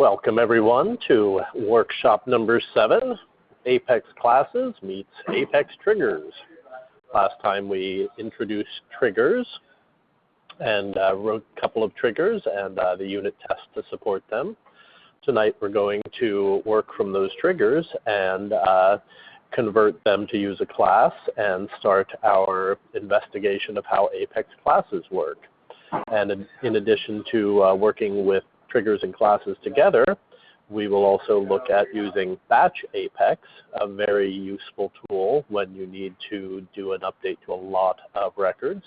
Welcome everyone to workshop number 7, Apex Classes meets Apex Triggers. Last time we introduced triggers and wrote a couple of triggers and the unit test to support them. Tonight we're going to work from those triggers and convert them to use a class and start our investigation of how Apex classes work. And in addition to working with triggers and classes together, we will also look at using Batch Apex, a very useful tool when you need to do an update to a lot of records.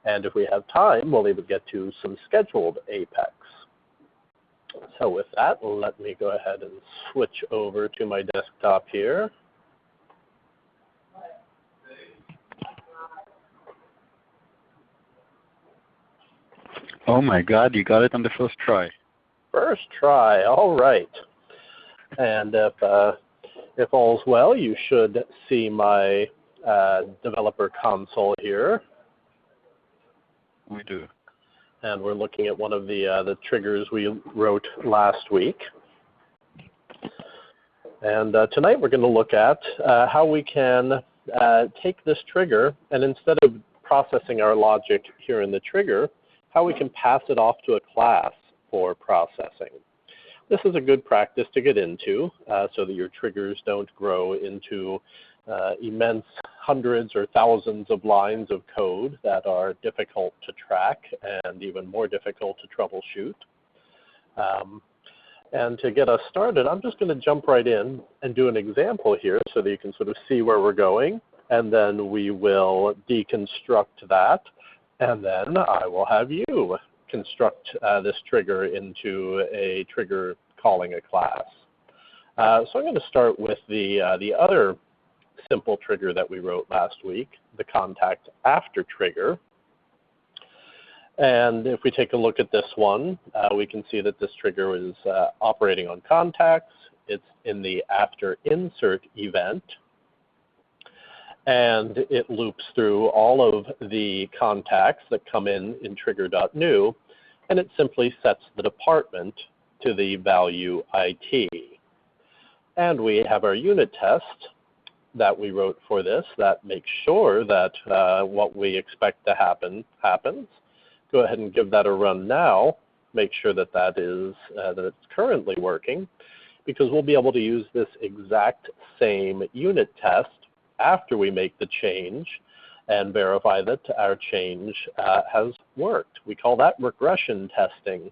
And if we have time, we'll even get to some scheduled Apex. So with that, let me go ahead and switch over to my desktop here. Oh my God, you got it on the first try. First try, all right. And if all's well, you should see my developer console here. We do. And we're looking at one of the triggers we wrote last week. And tonight we're going to look at how we can take this trigger and instead of processing our logic here in the trigger, how we can pass it off to a class for processing. This is a good practice to get into so that your triggers don't grow into immense hundreds or thousands of lines of code that are difficult to track and even more difficult to troubleshoot. And to get us started, I'm just going to jump right in and do an example here so that you can sort of see where we're going, and then we will deconstruct that. And then I will have you construct this trigger into a trigger calling a class. So I'm going to start with the other simple trigger that we wrote last week, the contact after trigger. And if we take a look at this one, we can see that this trigger is operating on contacts. It's in the after insert event. And it loops through all of the contacts that come in trigger.new, and it simply sets the department to the value IT. And we have our unit test that we wrote for this that makes sure that what we expect to happen happens. Go ahead and give that a run now. Make sure that that it's currently working, because we'll be able to use this exact same unit test after we make the change and verify that our change has worked. We call that regression testing.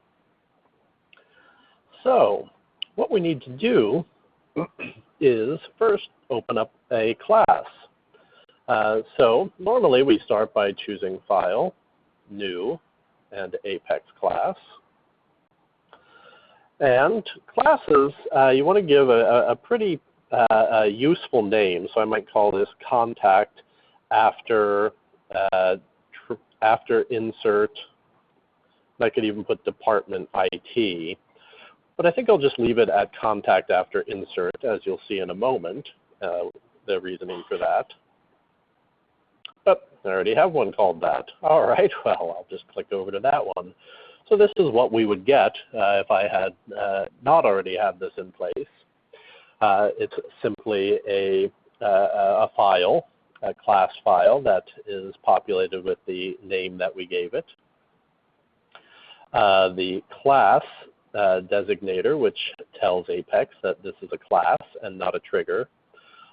So what we need to do is first open up a class. So normally we start by choosing File, New, and Apex Class. And classes, you want to give a pretty a useful name, so I might call this contact after insert. I could even put department IT, but I think I'll just leave it at contact after insert, as you'll see in a moment, the reasoning for that. But I already have one called that. All right, well, I'll just click over to that one. So this is what we would get if I had not already had this in place. It's simply a file, a class file that is populated with the name that we gave it. The class designator, which tells Apex that this is a class and not a trigger.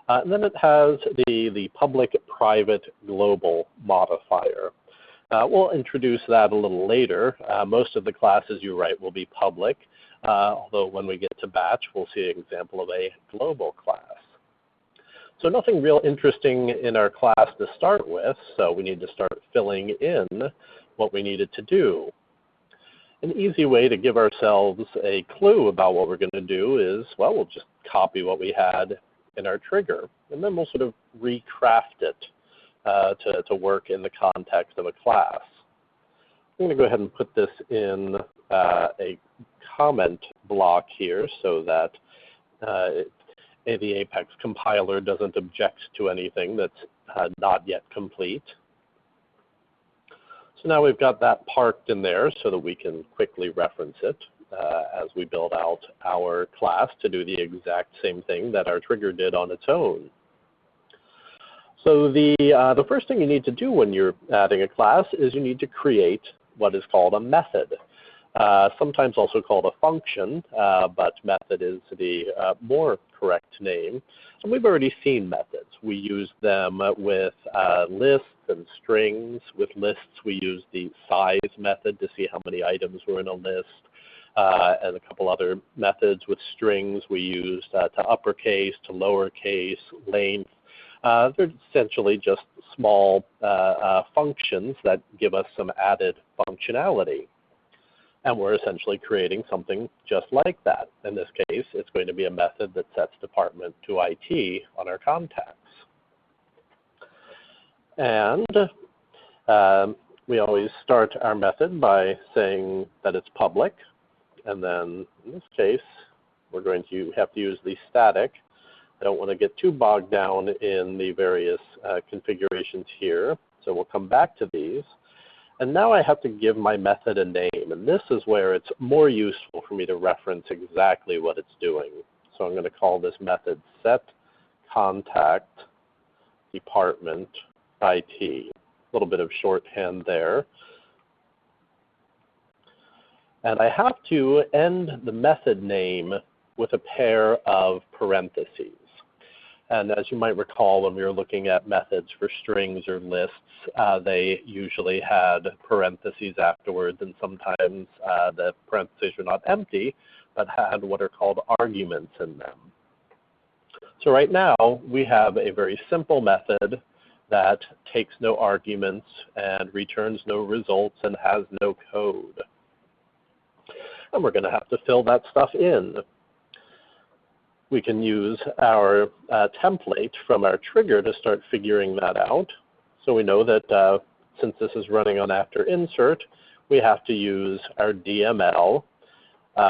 And then it has the public, private, global modifier. We'll introduce that a little later. Most of the classes you write will be public. Although when we get to batch, we'll see an example of a global class. So nothing real interesting in our class to start with, so we need to start filling in what we needed to do. An easy way to give ourselves a clue about what we're going to do is, well, we'll just copy what we had in our trigger, and then we'll sort of recraft it to work in the context of a class. I'm going to go ahead and put this in a comment block here so that the Apex compiler doesn't object to anything that's not yet complete. So now we've got that parked in there so that we can quickly reference it. as we build out our class to do the exact same thing that our trigger did on its own. So the first thing you need to do when you're adding a class is you need to create what is called a method, sometimes also called a function, but method is the more correct name. And we've already seen methods. We use them with lists and strings. With lists, we use the size method to see how many items were in a list, and a couple other methods. With strings, we use to uppercase, to lowercase, length. They're essentially just small functions that give us some added functionality. And we're essentially creating something just like that. In this case, it's going to be a method that sets department to IT on our contacts. And we always start our method by saying that it's public. And then in this case, we're going to have to use the static. I don't want to get too bogged down in the various configurations here. So we'll come back to these. And now I have to give my method a name. And this is where it's more useful for me to reference exactly what it's doing. So I'm going to call this method set contact department IT. A little bit of shorthand there. And I have to end the method name with a pair of parentheses. And as you might recall, when we were looking at methods for strings or lists, they usually had parentheses afterwards, and sometimes the parentheses were not empty, but had what are called arguments in them. So right now, we have a very simple method that takes no arguments and returns no results and has no code. And we're going to have to fill that stuff in. We can use our template from our trigger to start figuring that out. So we know that since this is running on after insert, we have to use our DML,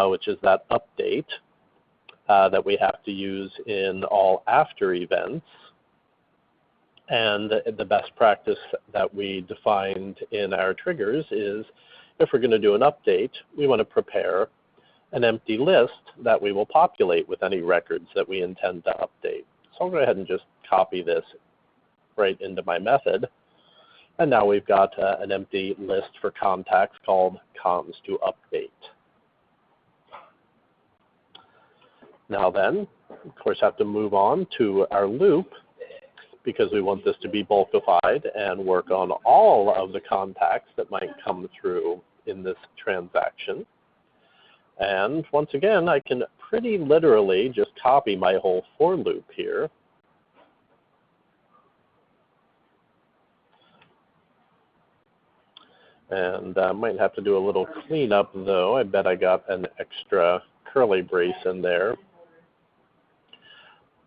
which is that update that we have to use in all after events. And the best practice that we defined in our triggers is if we're going to do an update, we want to prepare an empty list that we will populate with any records that we intend to update. So I'll go ahead and just copy this right into my method. And now we've got an empty list for contacts called cons to update. Now then, of course, have to move on to our loop because we want this to be bulkified and work on all of the contacts that might come through in this transaction. And once again, I can pretty literally just copy my whole for loop here. And I might have to do a little cleanup though. I bet I got an extra curly brace in there.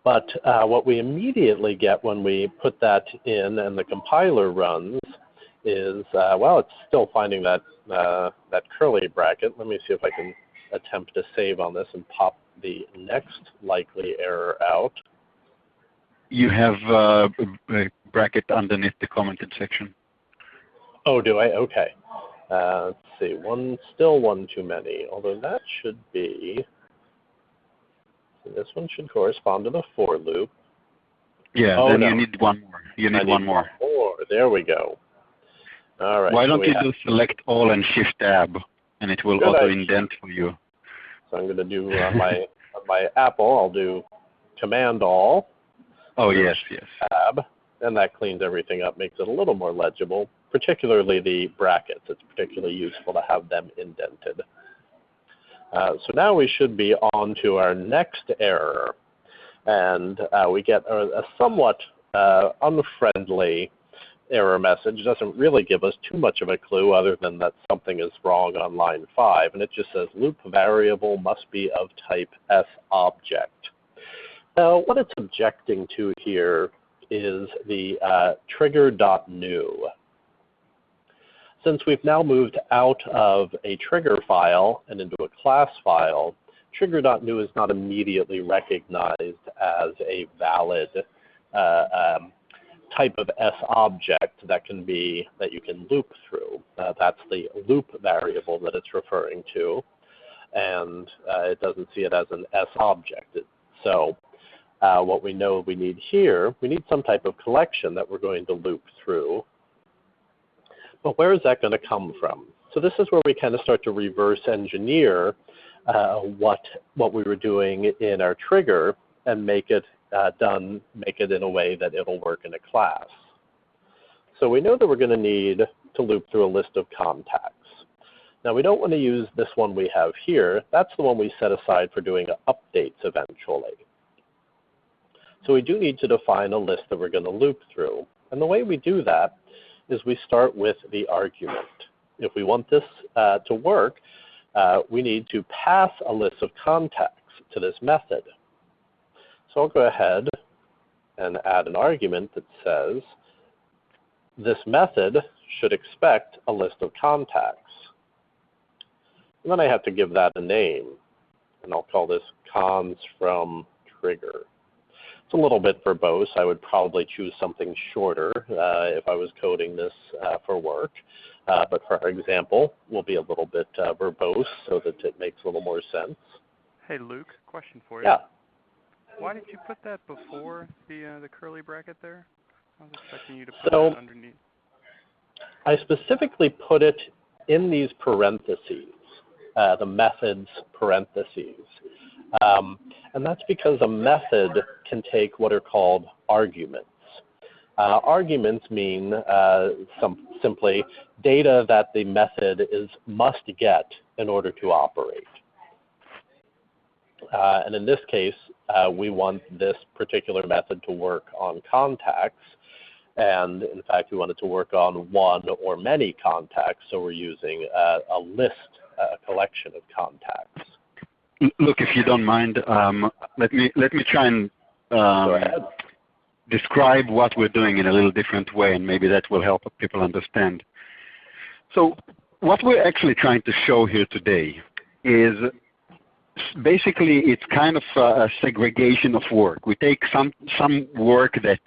But what we immediately get when we put that in and the compiler runs is, well, it's still finding that, that curly bracket. Let me see if I can attempt to save on this and pop the next likely error out. You have a bracket underneath the commented section. Oh, do I? Okay. Let's see. Still one too many, although that should be, this one should correspond to the for loop. Yeah, oh, then no. you need one more. You need one more. There we go. All right. Why don't you just select all and shift tab, and it will auto indent for you. So I'm going to do my Apple, I'll do Command All. Oh, yes, yes. Tab, and that cleans everything up, makes it a little more legible, particularly the brackets. It's particularly useful to have them indented. So now we should be on to our next error. And we get a somewhat unfriendly error message. It doesn't really give us too much of a clue other than that something is wrong on line 5. And it just says loop variable must be of type sObject. Now what it's objecting to here is the trigger.new. Since we've now moved out of a trigger file and into a class file, trigger.new is not immediately recognized as a valid type of sObject that you can loop through. That's the loop variable that it's referring to. and it doesn't see it as an S object. So what we know we need here, we need some type of collection that we're going to loop through. But where is that going to come from? So this is where we kind of start to reverse engineer what we were doing in our trigger and make it in a way that it'll work in a class. So we know that we're going to need to loop through a list of contacts. Now we don't want to use this one we have here. That's the one we set aside for doing updates eventually. So we do need to define a list that we're going to loop through. And the way we do that is we start with the argument. If we want this to work, we need to pass a list of contacts to this method. So I'll go ahead and add an argument that says this method should expect a list of contacts. And then I have to give that a name. And I'll call this cons from trigger. It's a little bit verbose. I would probably choose something shorter if I was coding this for work. But for our example, we'll be a little bit verbose so that it makes a little more sense. Hey, Luke, question for you. Yeah. Why did you put that before the curly bracket there? I was expecting you to put that underneath. I specifically put it in these parentheses, the methods parentheses. And that's because a method can take what are called arguments. Arguments mean simply data that the method must get in order to operate. And in this case, we want this particular method to work on contacts. And in fact, we want it to work on one or many contacts. So we're using a list, a collection of contacts. Look, if you don't mind, let me try and describe what we're doing in a little different way, and maybe that will help people understand. So what we're actually trying to show here today is basically it's kind of a segregation of work. We take some work that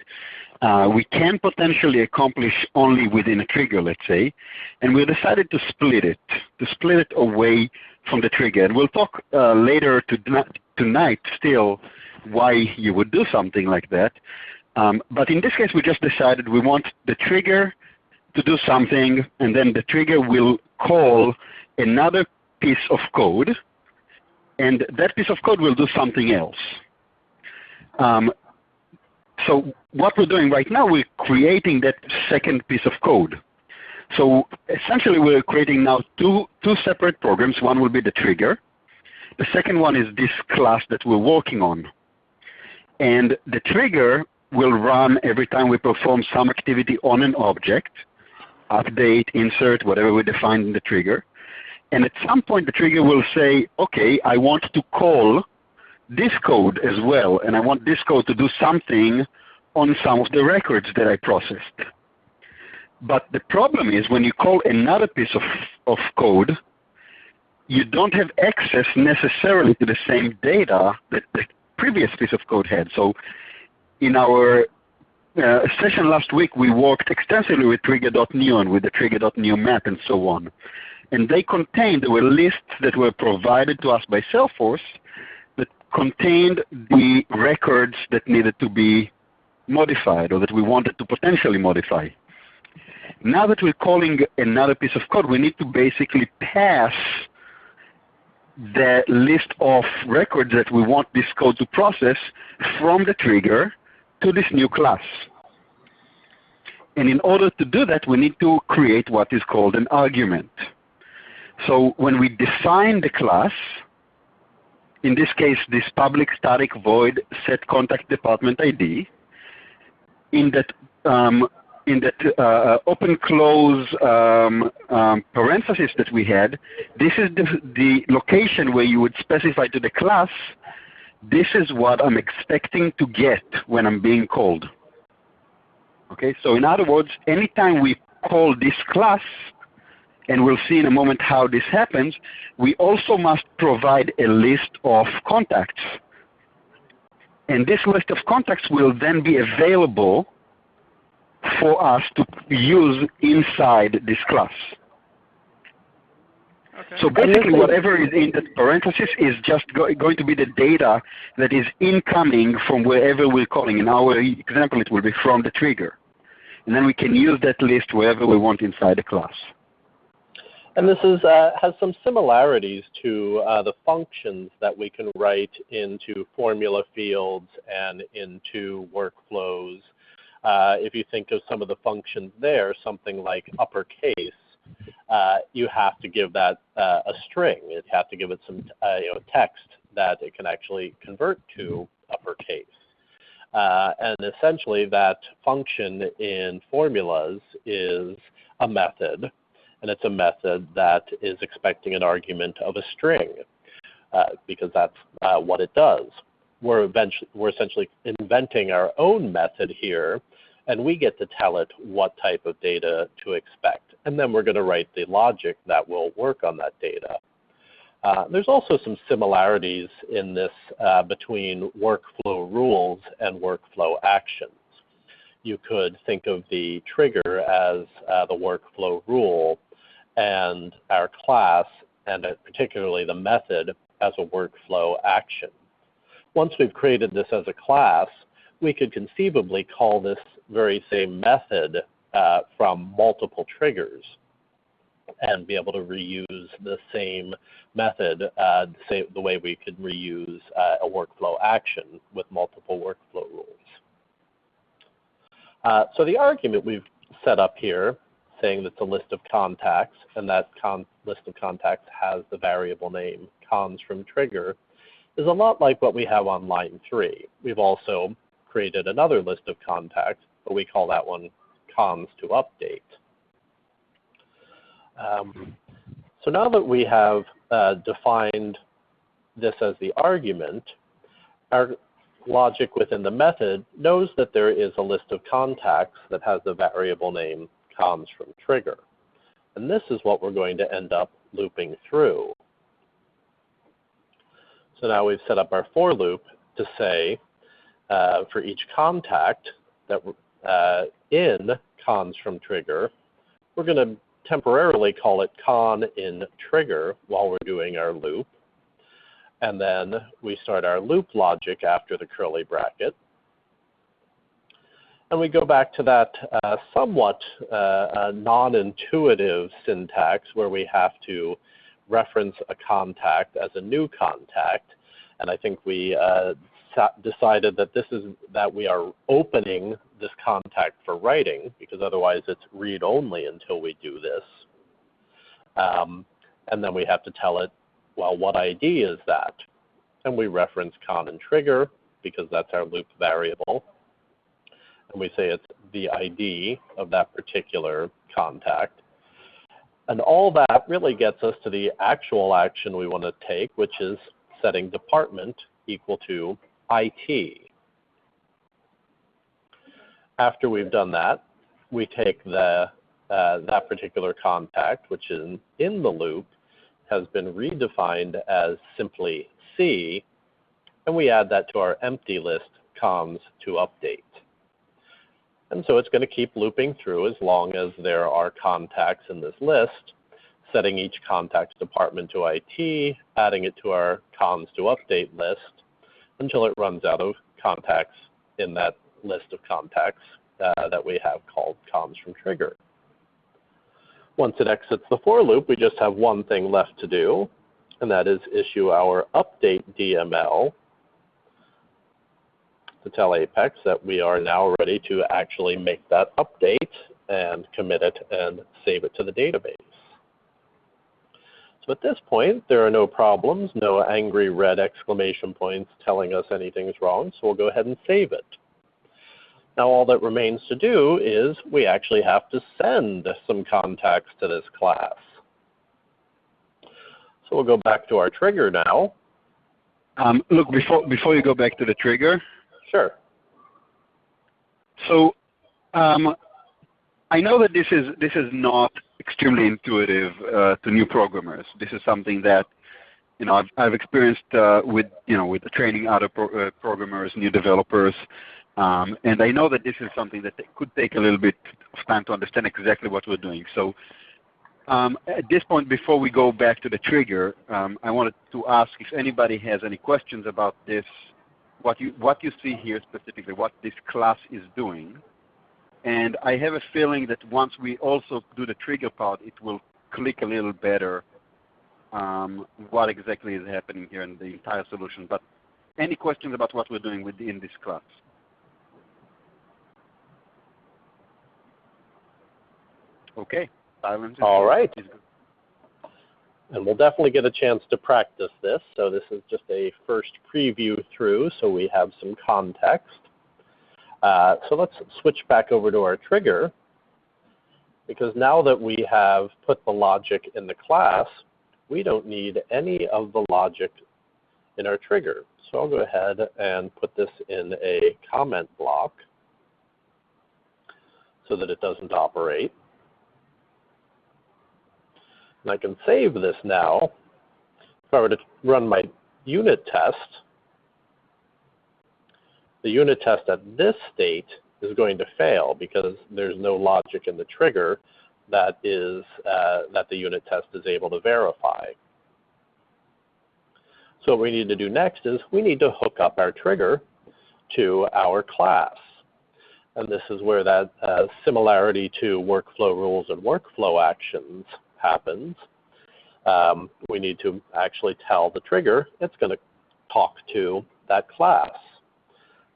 we can potentially accomplish only within a trigger, let's say, and we decided to split it away from the trigger. And we'll talk later tonight still why you would do something like that. But in this case, we just decided we want the trigger to do something, and then the trigger will call another piece of code, and that piece of code will do something else. So what we're doing right now, we're creating that second piece of code. So essentially, we're creating now two separate programs. One will be the trigger. The second one is this class that we're working on. And the trigger will run every time we perform some activity on an object, update, insert, whatever we define in the trigger. And at some point, the trigger will say, OK, I want to call this code as well, and I want this code to do something on some of the records that I processed. But the problem is when you call another piece of code, you don't have access necessarily to the same data that the previous piece of code had. So in our session last week, we worked extensively with trigger.new and with the trigger.new map and so on. And there were lists that were provided to us by Salesforce that contained the records that needed to be modified or that we wanted to potentially modify. Now that we're calling another piece of code, we need to basically pass the list of records that we want this code to process from the trigger to this new class. And in order to do that, we need to create what is called an argument. So when we define the class, in this case, this public static void set contact department ID, in that open-close parenthesis that we had, this is the location where you would specify to the class, this is what I'm expecting to get when I'm being called. Okay, so in other words, anytime we call this class, and we'll see in a moment how this happens, we also must provide a list of contacts. And this list of contacts will then be available for us to use inside this class. Okay. So basically, whatever is in that parenthesis is just going to be the data that is incoming from wherever we're calling. In our example, it will be from the trigger. And then we can use that list wherever we want inside the class. And this is, has some similarities to the functions that we can write into formula fields and into workflows. If you think of some of the functions there, something like uppercase, you have to give that a string. You have to give it some text that it can actually convert to uppercase. And essentially that function in formulas is a method, and it's a method that is expecting an argument of a string because that's what it does. We're essentially inventing our own method here, and we get to tell it what type of data to expect. And then we're going to write the logic that will work on that data. There's also some similarities in this between workflow rules and workflow actions. You could think of the trigger as the workflow rule and our class, and particularly the method, as a workflow action. Once we've created this as a class, we could conceivably call this very same method from multiple triggers and be able to reuse the same method the way we could reuse a workflow action with multiple workflow rules. So the argument we've set up here, saying that it's a list of contacts, and that list of contacts has the variable name cons from trigger, is a lot like what we have on line 3. We've also created another list of contacts, but we call that one cons to update. So now that we have defined this as the argument, our logic within the method knows that there is a list of contacts that has the variable name cons from trigger. And this is what we're going to end up looping through. So now we've set up our for loop to say for each contact that in cons from trigger, we're going to temporarily call it con in trigger while we're doing our loop. And then we start our loop logic after the curly bracket. And we go back to that somewhat non-intuitive syntax where we have to reference a contact as a new contact. And I think we decided that that we are opening this contact for writing, because otherwise it's read-only until we do this. And then we have to tell it, well, what ID is that? And we reference con and trigger because that's our loop variable. And we say it's the ID of that particular contact. And all that really gets us to the actual action we want to take, which is setting department equal to IT. After we've done that, we take that particular contact, which is in the loop, has been redefined as simply C, and we add that to our empty list cons to update. And so it's going to keep looping through as long as there are contacts in this list, setting each contact's department to IT, adding it to our cons to update list, until it runs out of contacts in that list of contacts that we have called cons from trigger. Once it exits the for loop, we just have one thing left to do, and that is issue our update DML to tell Apex that we are now ready to actually make that update and commit it and save it to the database. So at this point, there are no problems, no angry red exclamation points telling us anything's wrong, so we'll go ahead and save it. Now all that remains to do is we actually have to send some contacts to this class. So we'll go back to our trigger now. Look, before you go back to the trigger. Sure. So I know that this is not extremely intuitive to new programmers. This is something that I've experienced with training other programmers, new developers. And I know that this is something that could take a little bit of time to understand exactly what we're doing. So At this point, before we go back to the trigger, I wanted to ask if anybody has any questions about this, what you see here specifically, what this class is doing. And I have a feeling that once we also do the trigger part, it will click a little better what exactly is happening here in the entire solution. But any questions about what we're doing within this class? Okay. Silence is All right. good. And we'll definitely get a chance to practice this. So this is just a first preview through, so we have some context. So let's switch back over to our trigger, because now that we have put the logic in the class, we don't need any of the logic in our trigger. So I'll go ahead and put this in a comment block so that it doesn't operate. And I can save this now. If I were to run my unit test, the unit test at this state is going to fail because there's no logic in the trigger that is that the unit test is able to verify. So what we need to do next is we need to hook up our trigger to our class. And this is where that similarity to workflow rules and workflow actions happens. We need to actually tell the trigger it's going to talk to that class.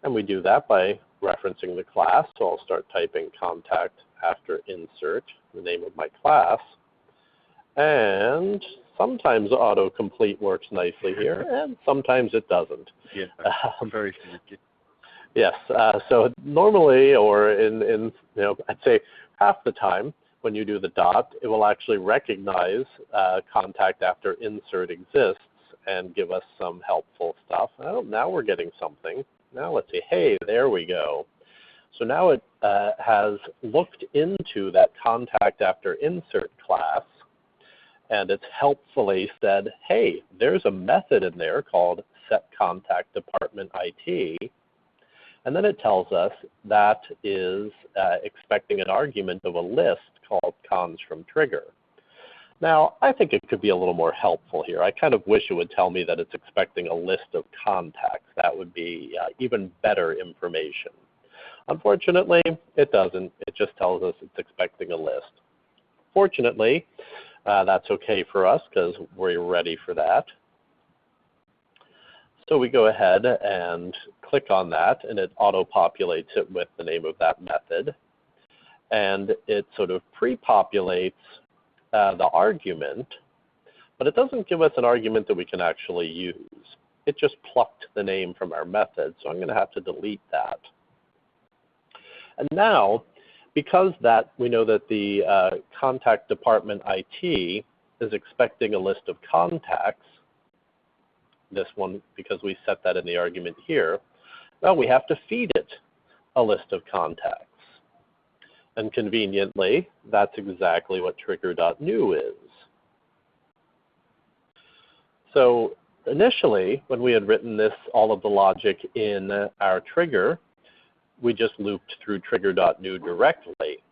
And we do that by referencing the class. So I'll start typing contact after insert, the name of my class. And sometimes autocomplete works nicely here, and sometimes it doesn't. Yeah, very sneaky. Yes. So normally, or in I'd say half the time, when you do the dot, it will actually recognize contact after insert exists and give us some helpful stuff. Oh, now we're getting something. Now let's see. Hey, there we go. So now it has looked into that contact after insert class, and it's helpfully said, hey, there's a method in there called setContactDepartmentIT. And then it tells us that is expecting an argument of a list called cons from trigger. Now, I think it could be a little more helpful here. I kind of wish it would tell me that it's expecting a list of contacts. That would be even better information. Unfortunately, it doesn't. It just tells us it's expecting a list. Fortunately, that's okay for us because we're ready for that. So we go ahead and click on that, and it auto-populates it with the name of that method. And it sort of pre-populates the argument, but it doesn't give us an argument that we can actually use. It just plucked the name from our method, so I'm going to have to delete that. And now, because we know that the contact department IT is expecting a list of contacts, this one, because we set that in the argument here, now we have to feed it a list of contacts. And conveniently, that's exactly what trigger.new is. So initially, when we had written all of the logic in our trigger, we just looped through trigger.new directly.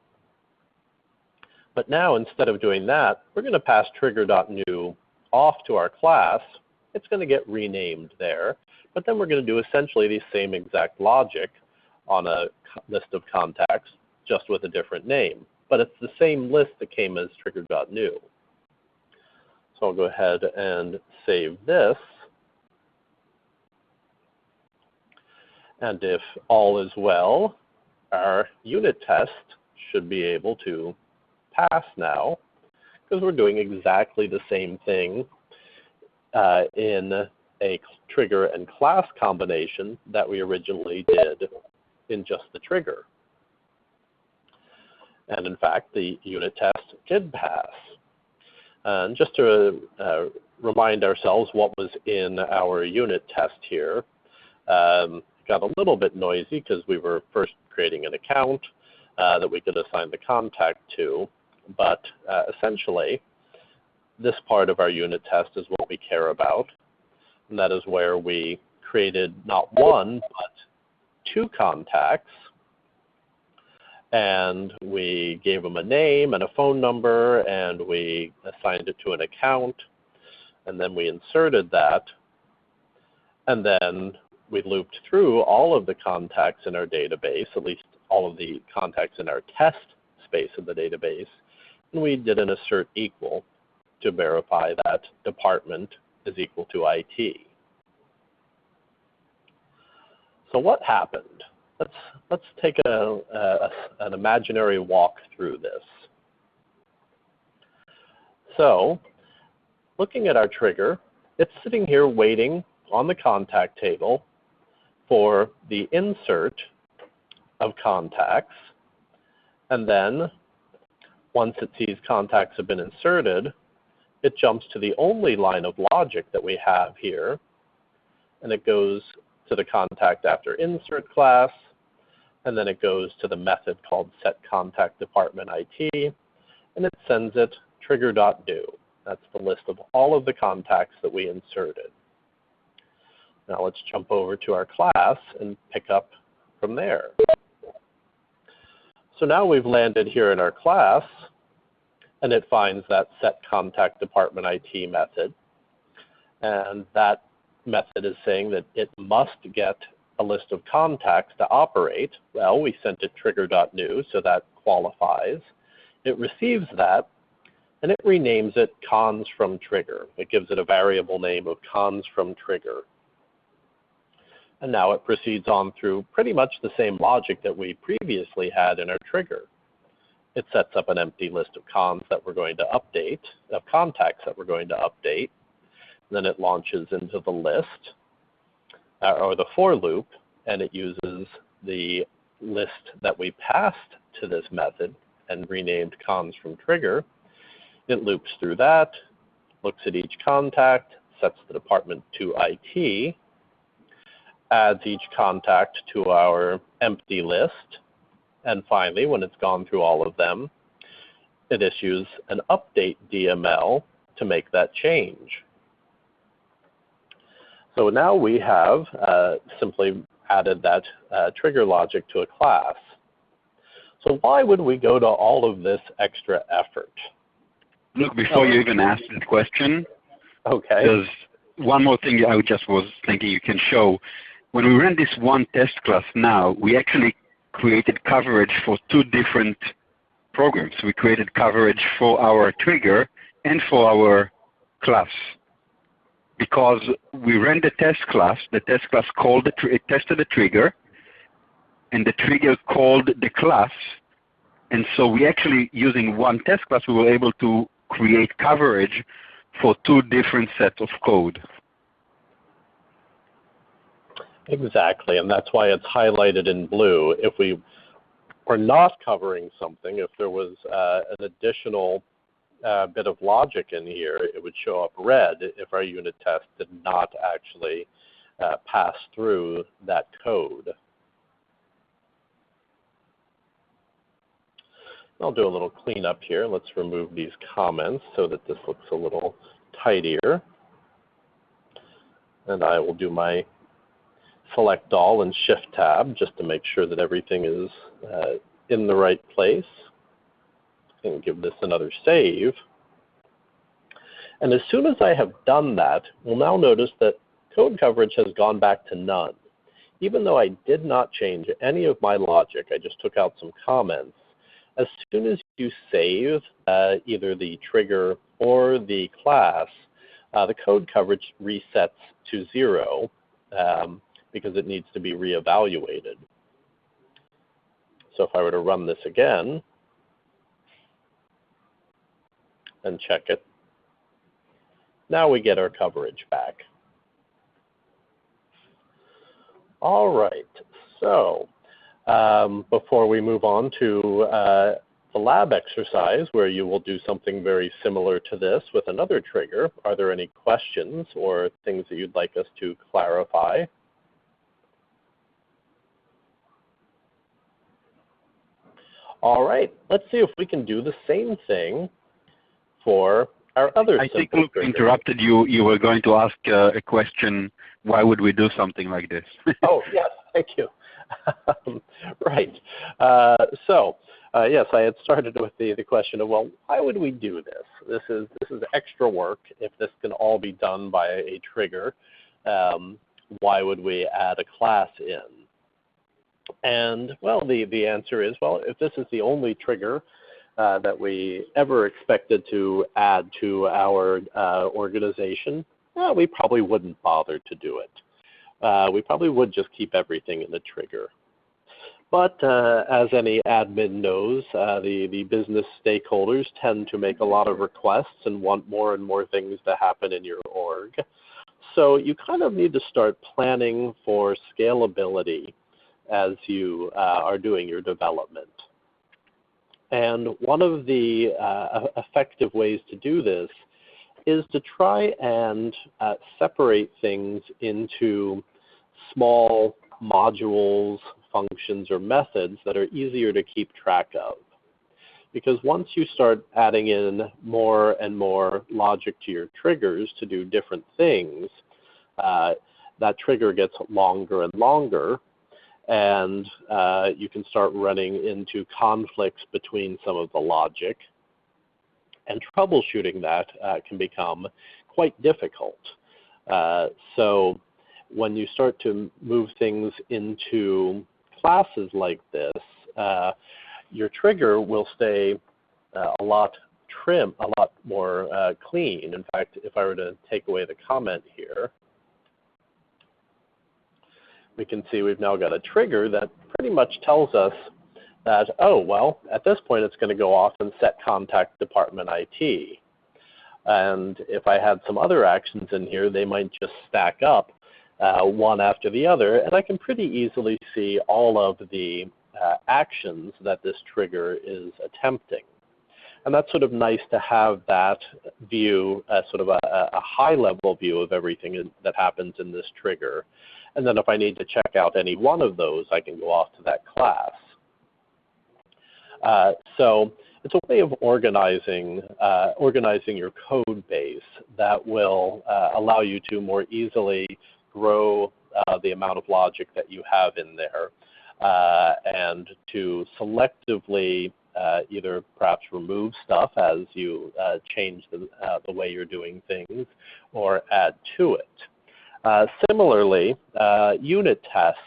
But now, instead of doing that, we're going to pass trigger.new off to our class. It's going to get renamed there. But then we're going to do essentially the same exact logic on a list of contacts, just with a different name. But it's the same list that came as trigger.new. So I'll go ahead and save this. And if all is well, our unit test should be able to pass now, because we're doing exactly the same thing in a trigger and class combination that we originally did in just the trigger. And in fact, the unit test did pass. And just to remind ourselves what was in our unit test here, it got a little bit noisy because we were first creating an account that we could assign the contact to. But essentially, this part of our unit test is what we care about. And that is where we created not one, but two contacts. and we gave them a name and a phone number, and we assigned it to an account, and then we inserted that, and then we looped through all of the contacts in our database, at least all of the contacts in our test space of the database, and we did an assert equal to verify that department is equal to IT. So what happened? Let's take an imaginary walk through this. So looking at our trigger, it's sitting here waiting on the contact table for the insert of contacts, and then once it sees contacts have been inserted, it jumps to the only line of logic that we have here, and it goes to the contact after insert class, and then it goes to the method called setContactDepartmentIT, and it sends it trigger.do. That's the list of all of the contacts that we inserted. Now let's jump over to our class and pick up from there. So now we've landed here in our class, and it finds that setContactDepartmentIT method, and that method is saying that it must get a list of contacts to operate. Well, we sent it trigger.new, so that qualifies. It receives that, and it renames it cons from trigger. It gives it a variable name of cons from trigger. And now it proceeds on through pretty much the same logic that we previously had in our trigger. It sets up an empty list of cons that we're going to update, of contacts that we're going to update. Then it launches into the list, or the for loop, and it uses the list that we passed to this method and renamed cons from trigger. It loops through that, looks at each contact, sets the department to IT, adds each contact to our empty list, and finally, when it's gone through all of them, it issues an update DML to make that change. So now we have simply added that trigger logic to a class. So why would we go to all of this extra effort? Look, before you even ask the question, okay, there's one more thing I just was thinking you can show. When we ran this one test class now, we actually created coverage for two different programs. We created coverage for our trigger and for our class. Because we ran the test class called it tested the trigger, and the trigger called the class, and so we actually, using one test class, we were able to create coverage for two different sets of code. Exactly, and that's why it's highlighted in blue. If we were not covering something, if there was an additional bit of logic in here, it would show up red if our unit test did not actually pass through that code. I'll do a little cleanup here. Let's remove these comments so that this looks a little tidier. And I will do my select all and shift tab just to make sure that everything is in the right place. And give this another save. And as soon as I have done that, we'll now notice that code coverage has gone back to none. Even though I did not change any of my logic, I just took out some comments. As soon as you save either the trigger or the class, the code coverage resets to 0 because it needs to be reevaluated. So if I were to run this again, and check it. Now we get our coverage back. All right, so before we move on to the lab exercise where you will do something very similar to this with another trigger, are there any questions or things that you'd like us to clarify? All right, let's see if we can do the same thing for our other I think Luke interrupted you. You were going to ask a question, why would we do something like this? Oh, yes, thank you. Right. Yes, I had started with the question of, well, why would we do this? This is extra work. If this can all be done by a trigger, why would we add a class in? And, well, the answer is, well, if this is the only trigger that we ever expected to add to our organization, we probably wouldn't bother to do it. We probably would just keep everything in the trigger. But as any admin knows, the business stakeholders tend to make a lot of requests and want more and more things to happen in your org. So you kind of need to start planning for scalability as you are doing your development. And one of the effective ways to do this is to try and separate things into small modules, functions, or methods that are easier to keep track of. Because once you start adding in more and more logic to your triggers to do different things, that trigger gets longer and longer, and you can start running into conflicts between some of the logic. And troubleshooting that can become quite difficult. So when you start to move things into classes like this, your trigger will stay a lot more clean. In fact, if I were to take away the comment here, we can see we've now got a trigger that pretty much tells us that, oh, well, at this point it's going to go off and set contact department IT. And if I had some other actions in here, they might just stack up one after the other, and I can pretty easily see all of the actions that this trigger is attempting. And that's sort of nice to have that view, sort of a high-level view of everything that happens in this trigger. And then if I need to check out any one of those, I can go off to that class. So it's a way of organizing your code base that will allow you to more easily grow the amount of logic that you have in there, and to selectively either perhaps remove stuff as you change the way you're doing things, or add to it. Similarly, unit tests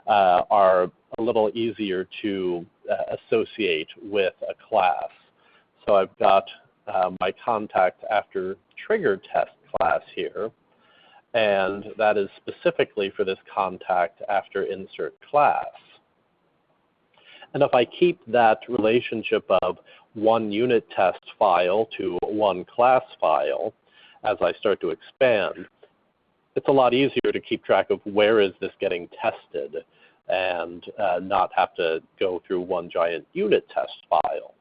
are a little easier to associate with a class. So I've got my contact after trigger test class here, and that is specifically for this contact after insert class. And if I keep that relationship of one unit test file to one class file, as I start to expand, it's a lot easier to keep track of where is this getting tested, and not have to go through one giant unit test file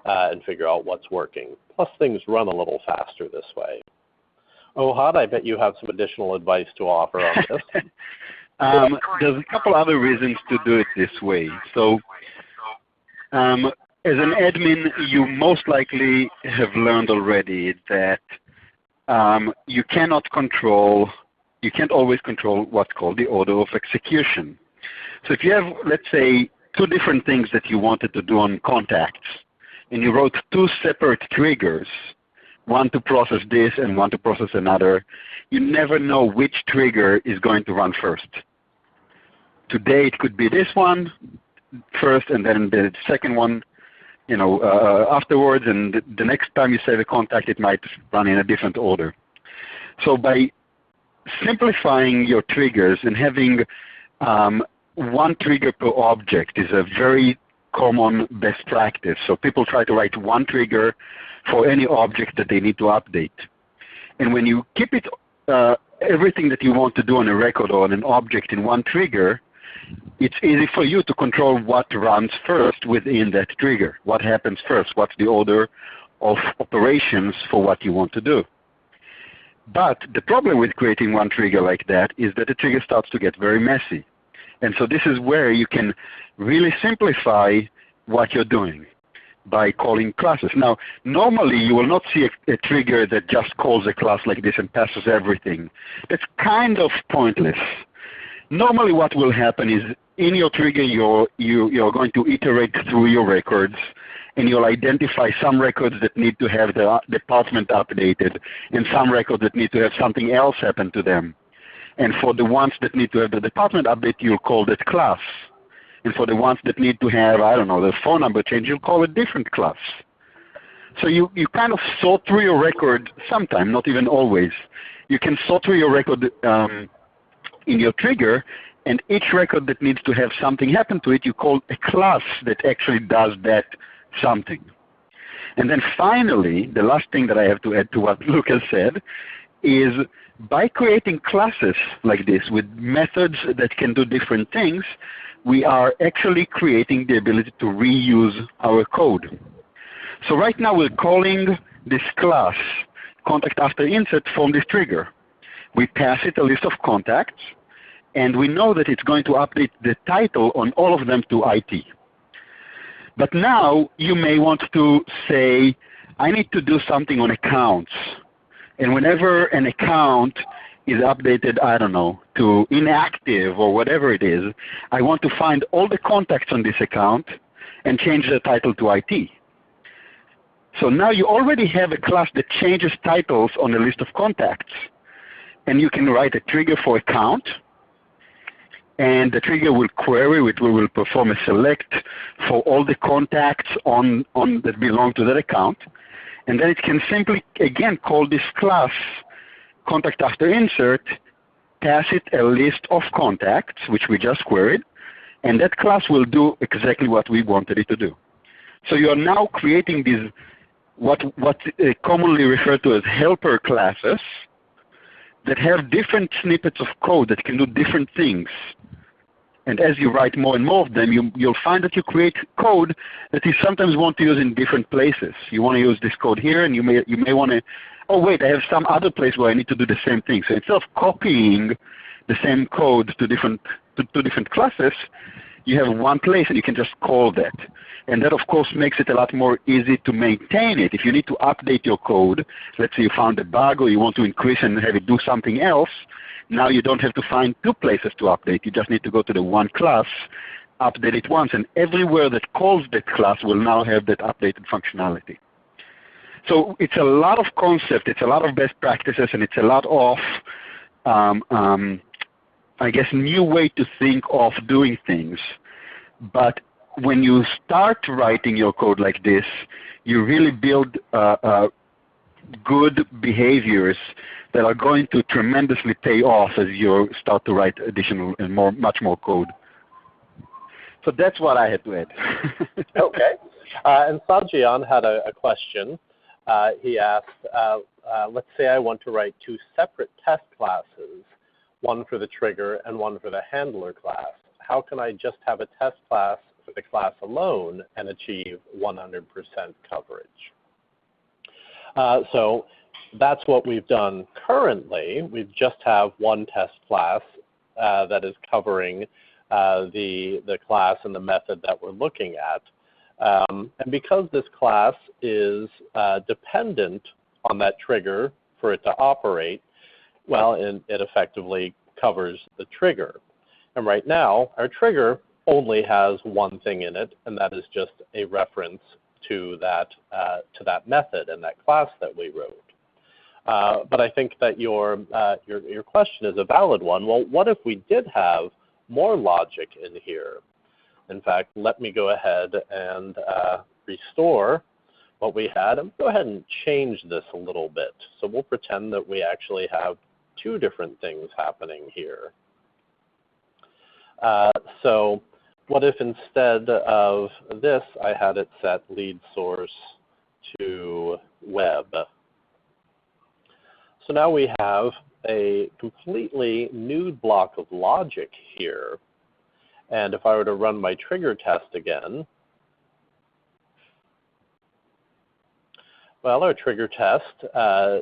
and figure out what's working. Plus, things run a little faster this way. Ohad, I bet you have some additional advice to offer on this. There's a couple other reasons to do it this way. So as an admin, you most likely have learned already that you can't always control what's called the order of execution. So if you have, let's say, two different things that you wanted to do on contacts, and you wrote two separate triggers, one to process this and one to process another, you never know which trigger is going to run first. Today it could be this one first, and then the second one, afterwards, and the next time you save a contact, it might run in a different order. So by simplifying your triggers and having one trigger per object is a very common best practice. So people try to write one trigger for any object that they need to update. And when you keep it, everything that you want to do on a record or on an object in one trigger, it's easy for you to control what runs first within that trigger. What happens first? What's the order of operations for what you want to do? But the problem with creating one trigger like that is that the trigger starts to get very messy. And so this is where you can really simplify what you're doing by calling classes. Now, normally you will not see a trigger that just calls a class like this and passes everything. That's kind of pointless. Normally what will happen is in your trigger, you're going to iterate through your records, and you'll identify some records that need to have the department updated and some records that need to have something else happen to them. And for the ones that need to have the department update, you'll call that class. And for the ones that need to have, I don't know, the phone number change, you'll call a different class. So you kind of sort through your record sometime, not even always. You can sort through your record in your trigger, and each record that needs to have something happen to it, you call a class that actually does that something. And then finally, the last thing that I have to add to what Lucas said is by creating classes like this with methods that can do different things, we are actually creating the ability to reuse our code. So right now we're calling this class contact after insert from this trigger. We pass it a list of contacts, and we know that it's going to update the title on all of them to IT. But now you may want to say, I need to do something on accounts. And whenever an account is updated, I don't know, to inactive or whatever it is, I want to find all the contacts on this account and change the title to IT. So now you already have a class that changes titles on a list of contacts. And you can write a trigger for account, and the trigger will query, it will perform a select for all the contacts that belong to that account. And then it can simply, again, call this class contact after insert, pass it a list of contacts, which we just queried, and that class will do exactly what we wanted it to do. So you are now creating these, what commonly referred to as helper classes that have different snippets of code that can do different things. And as you write more and more of them, you'll find that you create code that you sometimes want to use in different places. You want to use this code here, and you may want to, oh wait, I have some other place where I need to do the same thing. So instead of copying the same code to different classes, you have one place and you can just call that. And that of course makes it a lot more easy to maintain it. If you need to update your code, let's say you found a bug or you want to increase and have it do something else, now you don't have to find two places to update. You just need to go to the one class, update it once, and everywhere that calls that class will now have that updated functionality. So it's a lot of concept, it's a lot of best practices, and it's a lot of, I guess, new way to think of doing things. But when you start writing your code like this, you really build good behaviors that are going to tremendously pay off as you start to write additional and much more code. So that's what I had to add. Okay. And Sajian had a question. He asked, let's say I want to write two separate test classes, one for the trigger and one for the handler class. How can I just have a test class for the class alone and achieve 100% coverage? So that's what we've done currently. We just have one test class that is covering the class and the method that we're looking at. And because this class is dependent on that trigger for it to operate, well, it effectively covers the trigger. And right now, our trigger only has one thing in it, and that is just a reference to that method and that class that we wrote. But I think that your question is a valid one. Well, what if we did have more logic in here? In fact, let me go ahead and restore what we had. And go ahead and change this a little bit. So we'll pretend that we actually have two different things happening here. So what if instead of this, I had it set lead source to web? So now we have a completely new block of logic here. And if I were to run my trigger test again, well, our trigger test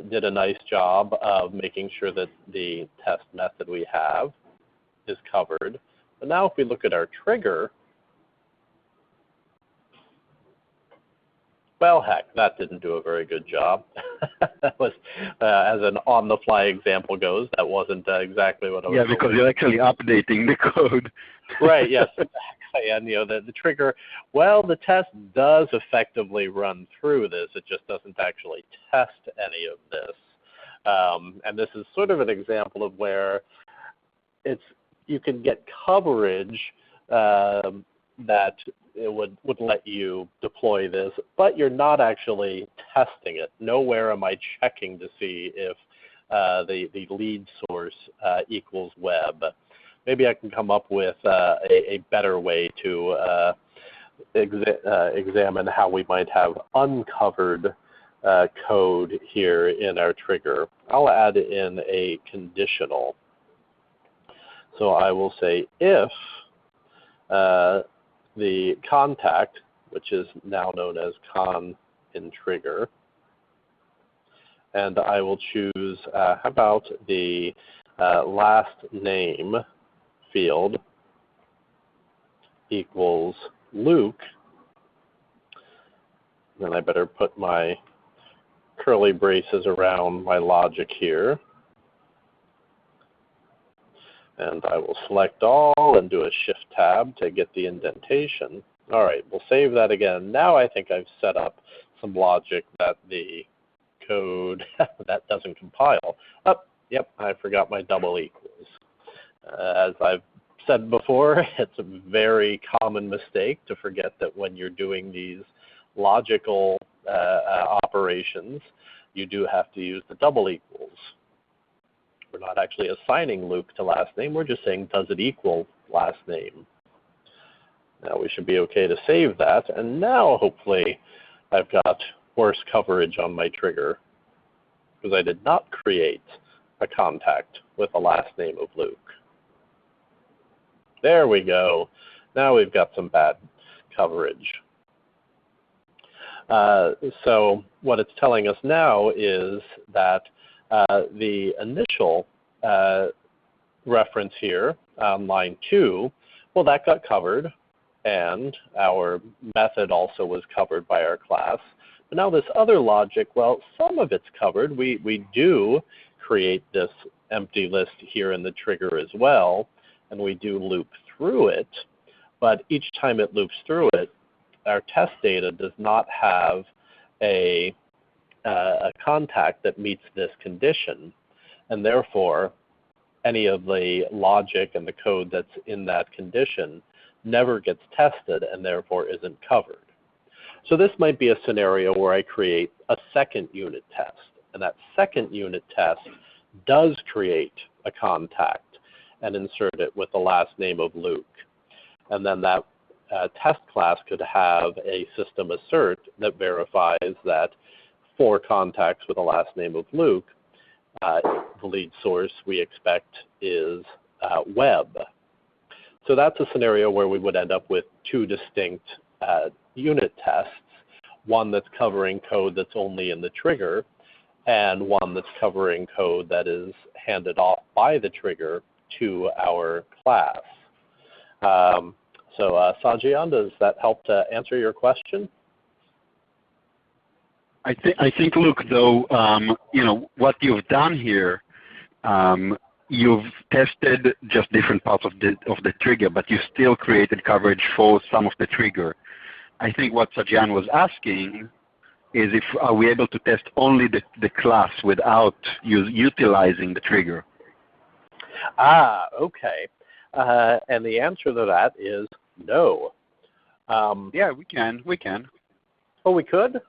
did a nice job of making sure that the test method we have is covered. But now if we look at our trigger, Well, heck, that didn't do a very good job. That was, as an on-the-fly example goes, that wasn't exactly what I was Yeah, because hoping. you're actually updating the code. Right, yes, exactly. And the trigger, well, the test does effectively run through this. It just doesn't actually test any of this. And this is sort of an example of where you can get coverage that it would let you deploy this, but you're not actually testing it. Nowhere am I checking to see if the lead source equals web. Maybe I can come up with a better way to examine how we might have uncovered code here in our trigger. I'll add in a conditional. So I will say if the contact, which is now known as con in trigger, and I will choose, how about the last name field equals Luke, then I better put my curly braces around my logic here. And I will select all and do a Shift Tab to get the indentation. All right, we'll save that again. Now I think I've set up some logic that the code that doesn't compile. Oh, yep, I forgot my double equals. As I've said before, it's a very common mistake to forget that when you're doing these logical operations, you do have to use the double equals. We're not actually assigning Luke to last name. We're just saying, does it equal last name? Now we should be okay to save that. And now hopefully I've got worse coverage on my trigger because I did not create a contact with the last name of Luke. There we go. Now we've got some bad coverage. So what it's telling us now is that the initial reference here on line 2, well, that got covered, and our method also was covered by our class. But now this other logic, well, some of it's covered. We do create this empty list here in the trigger as well, and we do loop through it. But each time it loops through it, our test data does not have a contact that meets this condition, and therefore any of the logic and the code that's in that condition never gets tested and therefore isn't covered. So this might be a scenario where I create a second unit test, and that second unit test does create a contact and insert it with the last name of Luke. And then that test class could have a system assert that verifies that for contacts with the last name of Luke, the lead source we expect is web. So that's a scenario where we would end up with two distinct unit tests, one that's covering code that's only in the trigger, and one that's covering code that is handed off by the trigger to our class. So Sajian, does that help to answer your question? I think, look, though, what you've done here, you've tested just different parts of the trigger, but you still created coverage for some of the trigger. I think what Sajian was asking is if are we able to test only the class without utilizing the trigger? Ah, okay. And the answer to that is no. Yeah, we can. Oh, we could?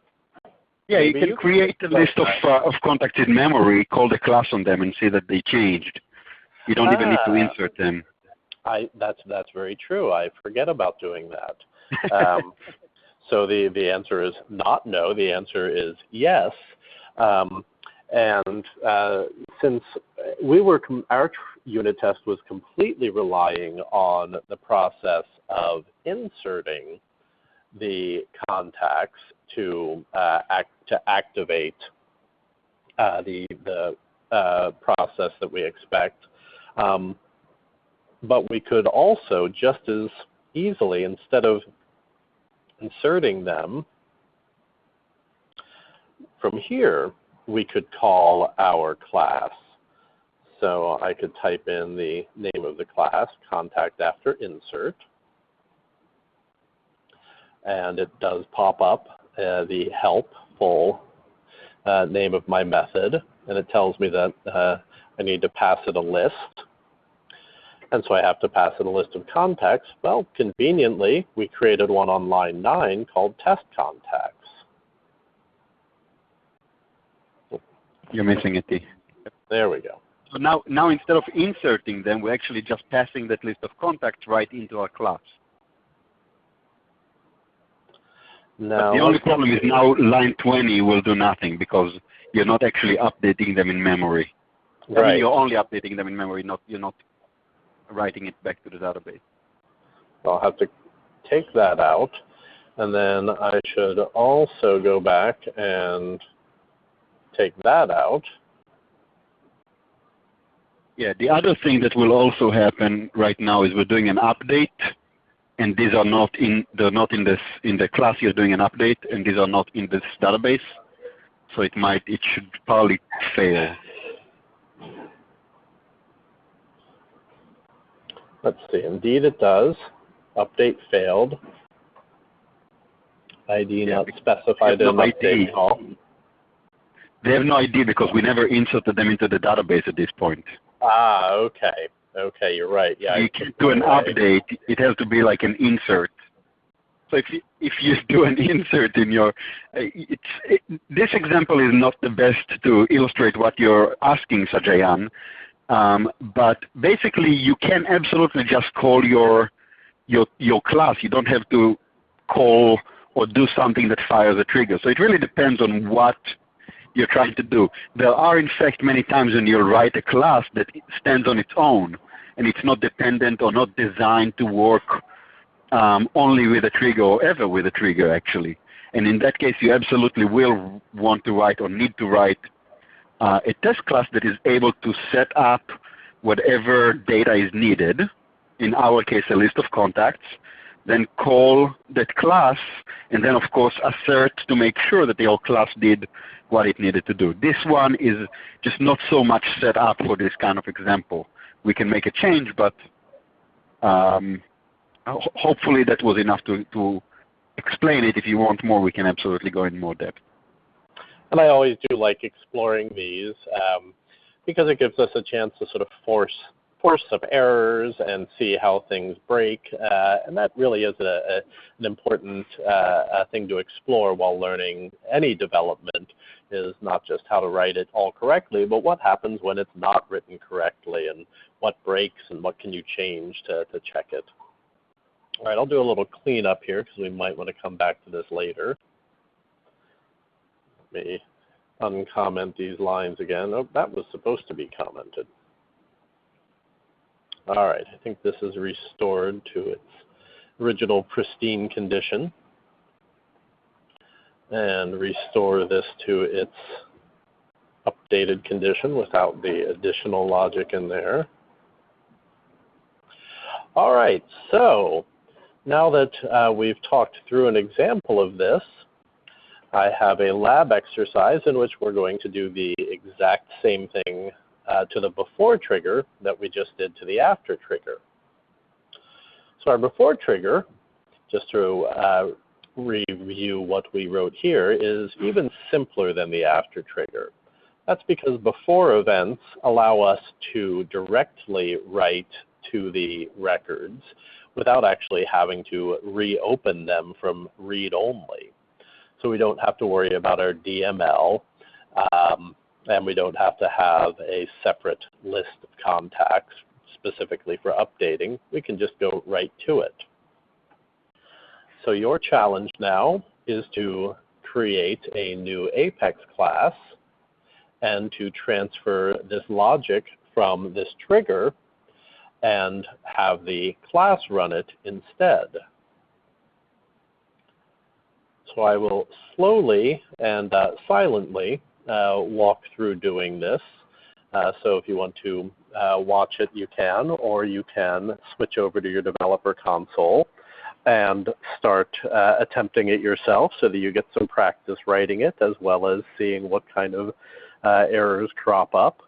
Yeah, Maybe you can create a list of contacts in memory, call the class on them, and see that they changed. You don't even need to insert them. That's very true. I forget about doing that. So the answer is not no. The answer is yes. And since our unit test was completely relying on the process of inserting the contacts to activate the process that we expect, but we could also just as easily, instead of inserting them, from here, we could call our class. So I could type in the name of the class, contact after insert. And it does pop up the help full name of my method. And it tells me that I need to pass it a list. And so I have to pass it a list of contacts. Well, conveniently, we created one on line 9 called test contacts. You're missing it, T. There we go. So now instead of inserting them, we're actually just passing that list of contacts right into our class. Now, but the only problem is now line 20 will do nothing because you're not actually updating them in memory. Right. I mean, you're only updating them in memory, you're not writing it back to the database. I'll have to take that out, and then I should also go back and take that out. Yeah, the other thing that will also happen right now is we're doing an update, and these are they're not in the class you're doing an update, and these are not in this database. So it should probably fail. Let's see, indeed it does. Update failed. ID not specified in update call. They have no ID because we never inserted them into the database at this point. Ah, okay. Okay, you're right. Yeah. You can do an update. It has to be like an insert. So if you do an insert in your, this example is not the best to illustrate what you're asking, Sajayan. But basically, you can absolutely just call your class. You don't have to call or do something that fires a trigger. So it really depends on what you're trying to do. There are, in fact, many times when you'll write a class that stands on its own, and it's not dependent or not designed to work only with a trigger or ever with a trigger, actually. And in that case, you absolutely will want to write or need to write a test class that is able to set up whatever data is needed, in our case, a list of contacts, then call that class, and then, of course, assert to make sure that the whole class did what it needed to do. This one is just not so much set up for this kind of example. We can make a change, but hopefully that was enough to explain it. If you want more, we can absolutely go in more depth. And I always do like exploring these because it gives us a chance to sort of force some errors and see how things break. And that really is an important thing to explore while learning any development, is not just how to write it all correctly, but what happens when it's not written correctly, and what breaks and what can you change to check it. All right, I'll do a little cleanup here because we might want to come back to this later. Let me uncomment these lines again. Oh, that was supposed to be commented. All right, I think this is restored to its original pristine condition. And restore this to its updated condition without the additional logic in there. All right, so now that we've talked through an example of this, I have a lab exercise in which we're going to do the exact same thing to the before trigger that we just did to the after trigger. So our before trigger, just to review what we wrote here, is even simpler than the after trigger. That's because before events allow us to directly write to the records without actually having to reopen them from read only. So we don't have to worry about our DML, and we don't have to have a separate list of contacts specifically for updating. We can just go right to it. So your challenge now is to create a new Apex class and to transfer this logic from this trigger and have the class run it instead. So I will slowly and silently walk through doing this. So if you want to watch it, you can, or you can switch over to your developer console and start attempting it yourself so that you get some practice writing it, as well as seeing what kind of errors crop up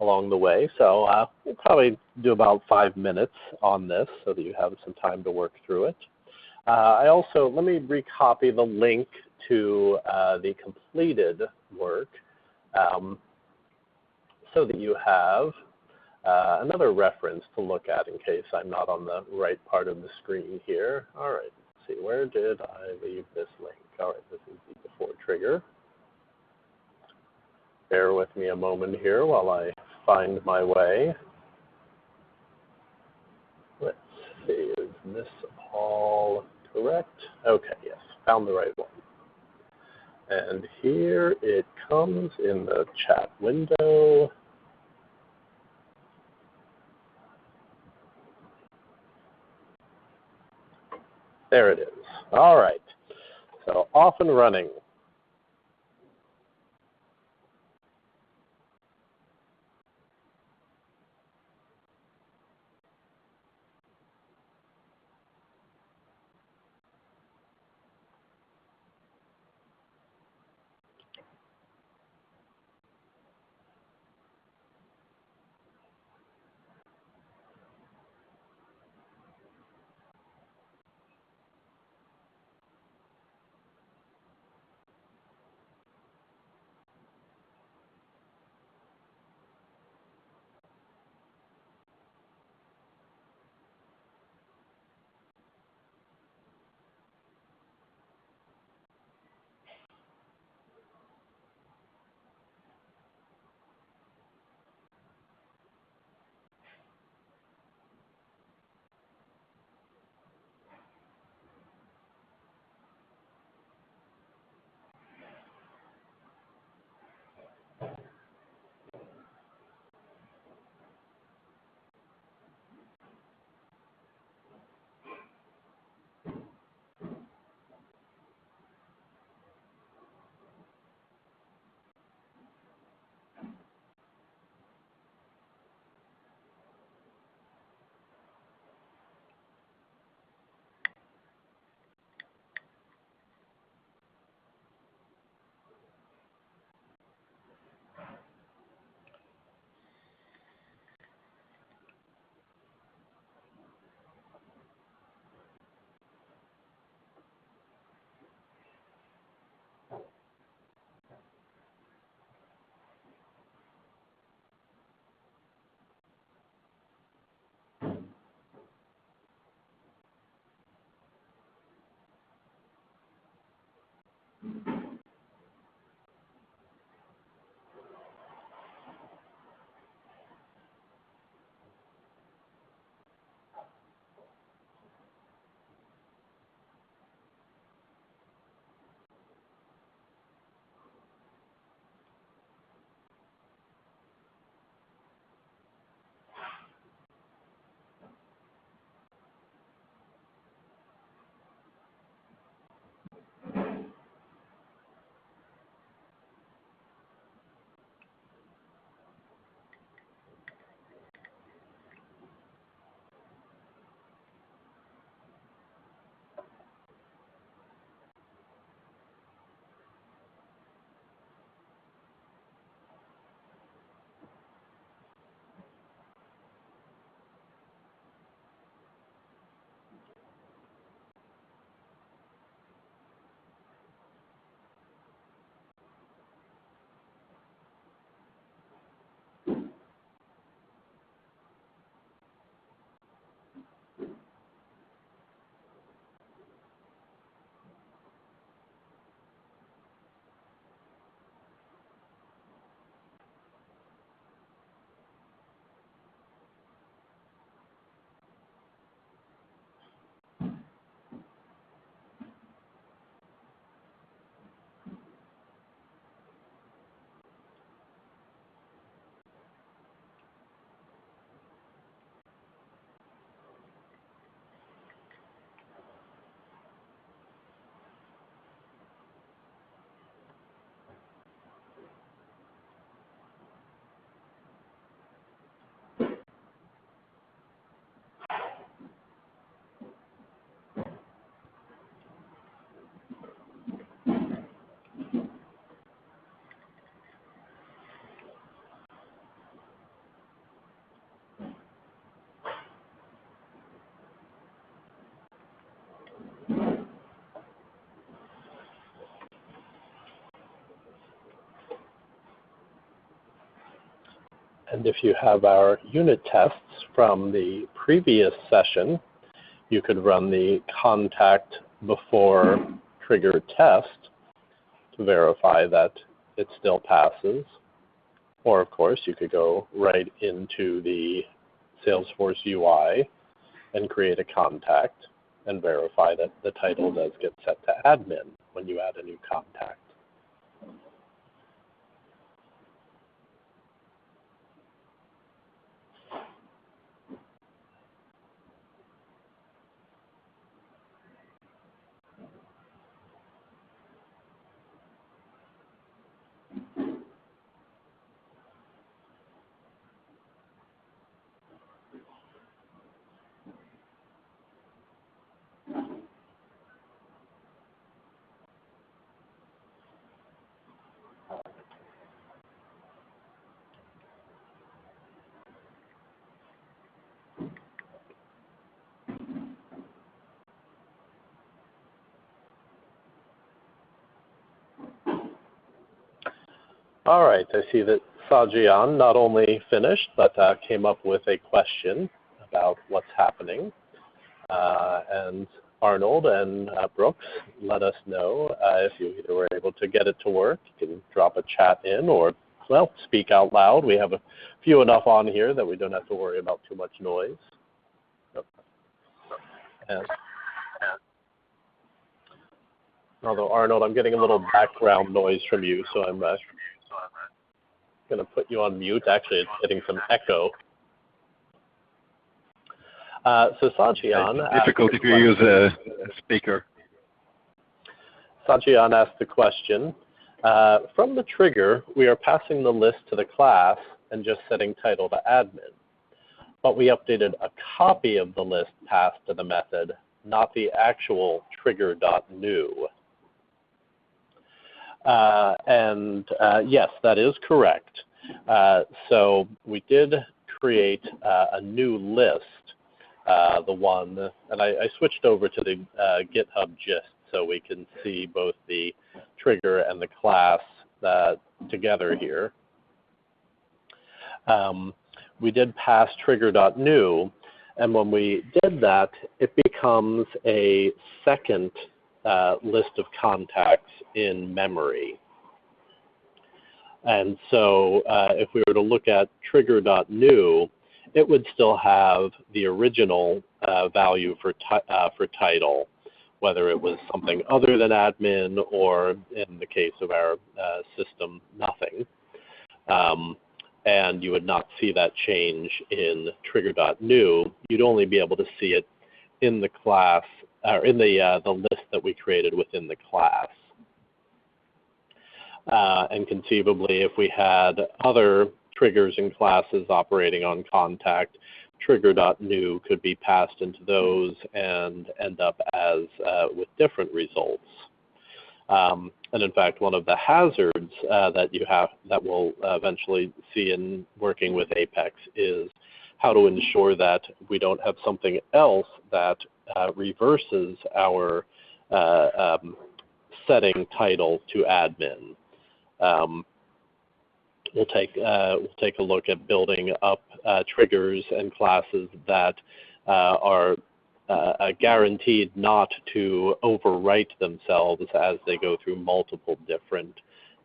along the way. So we'll probably do about 5 minutes on this so that you have some time to work through it. Let me recopy the link to the completed work so that you have another reference to look at in case I'm not on the right part of the screen here. All right, let's see, where did I leave this link? All right, this is the before trigger. Bear with me a moment here while I find my way. Let's see, is this all correct? Okay, yes, found the right one. And here it comes in the chat window. There it is. All right, so off and running. And if you have our unit tests from the previous session, you could run the contact before trigger test to verify that it still passes. Or of course, you could go right into the Salesforce UI and create a contact and verify that the title does get set to admin when you add a new contact. All right, I see that Sajian not only finished, but came up with a question about what's happening. And Arnold and Brooks, let us know if you either were able to get it to work. You can drop a chat in or, well, speak out loud. We have a few enough on here that we don't have to worry about too much noise. And, although, Arnold, I'm getting a little background noise from you, so I'm going to put you on mute. Actually, it's getting some echo. So Sajian, it's difficult if you use a speaker. Sajian asked the question, from the trigger, we are passing the list to the class and just setting title to admin. But we updated a copy of the list passed to the method, not the actual trigger.new. Yes, that is correct. So we did create a new list, the one, and I switched over to the GitHub gist so we can see both the trigger and the class together here. We did pass trigger.new, and when we did that, it becomes a second list of contacts in memory. And so if we were to look at trigger.new, it would still have the original value for title, whether it was something other than admin or, in the case of our system, nothing. And you would not see that change in trigger.new. You'd only be able to see it in the class, or in the list that we created within the class. And conceivably, if we had other triggers and classes operating on contact, trigger.new could be passed into those and end up as with different results. And in fact, one of the hazards that we'll eventually see in working with Apex is how to ensure that we don't have something else that reverses our setting title to admin. We'll take a look at building up triggers and classes that are guaranteed not to overwrite themselves as they go through multiple different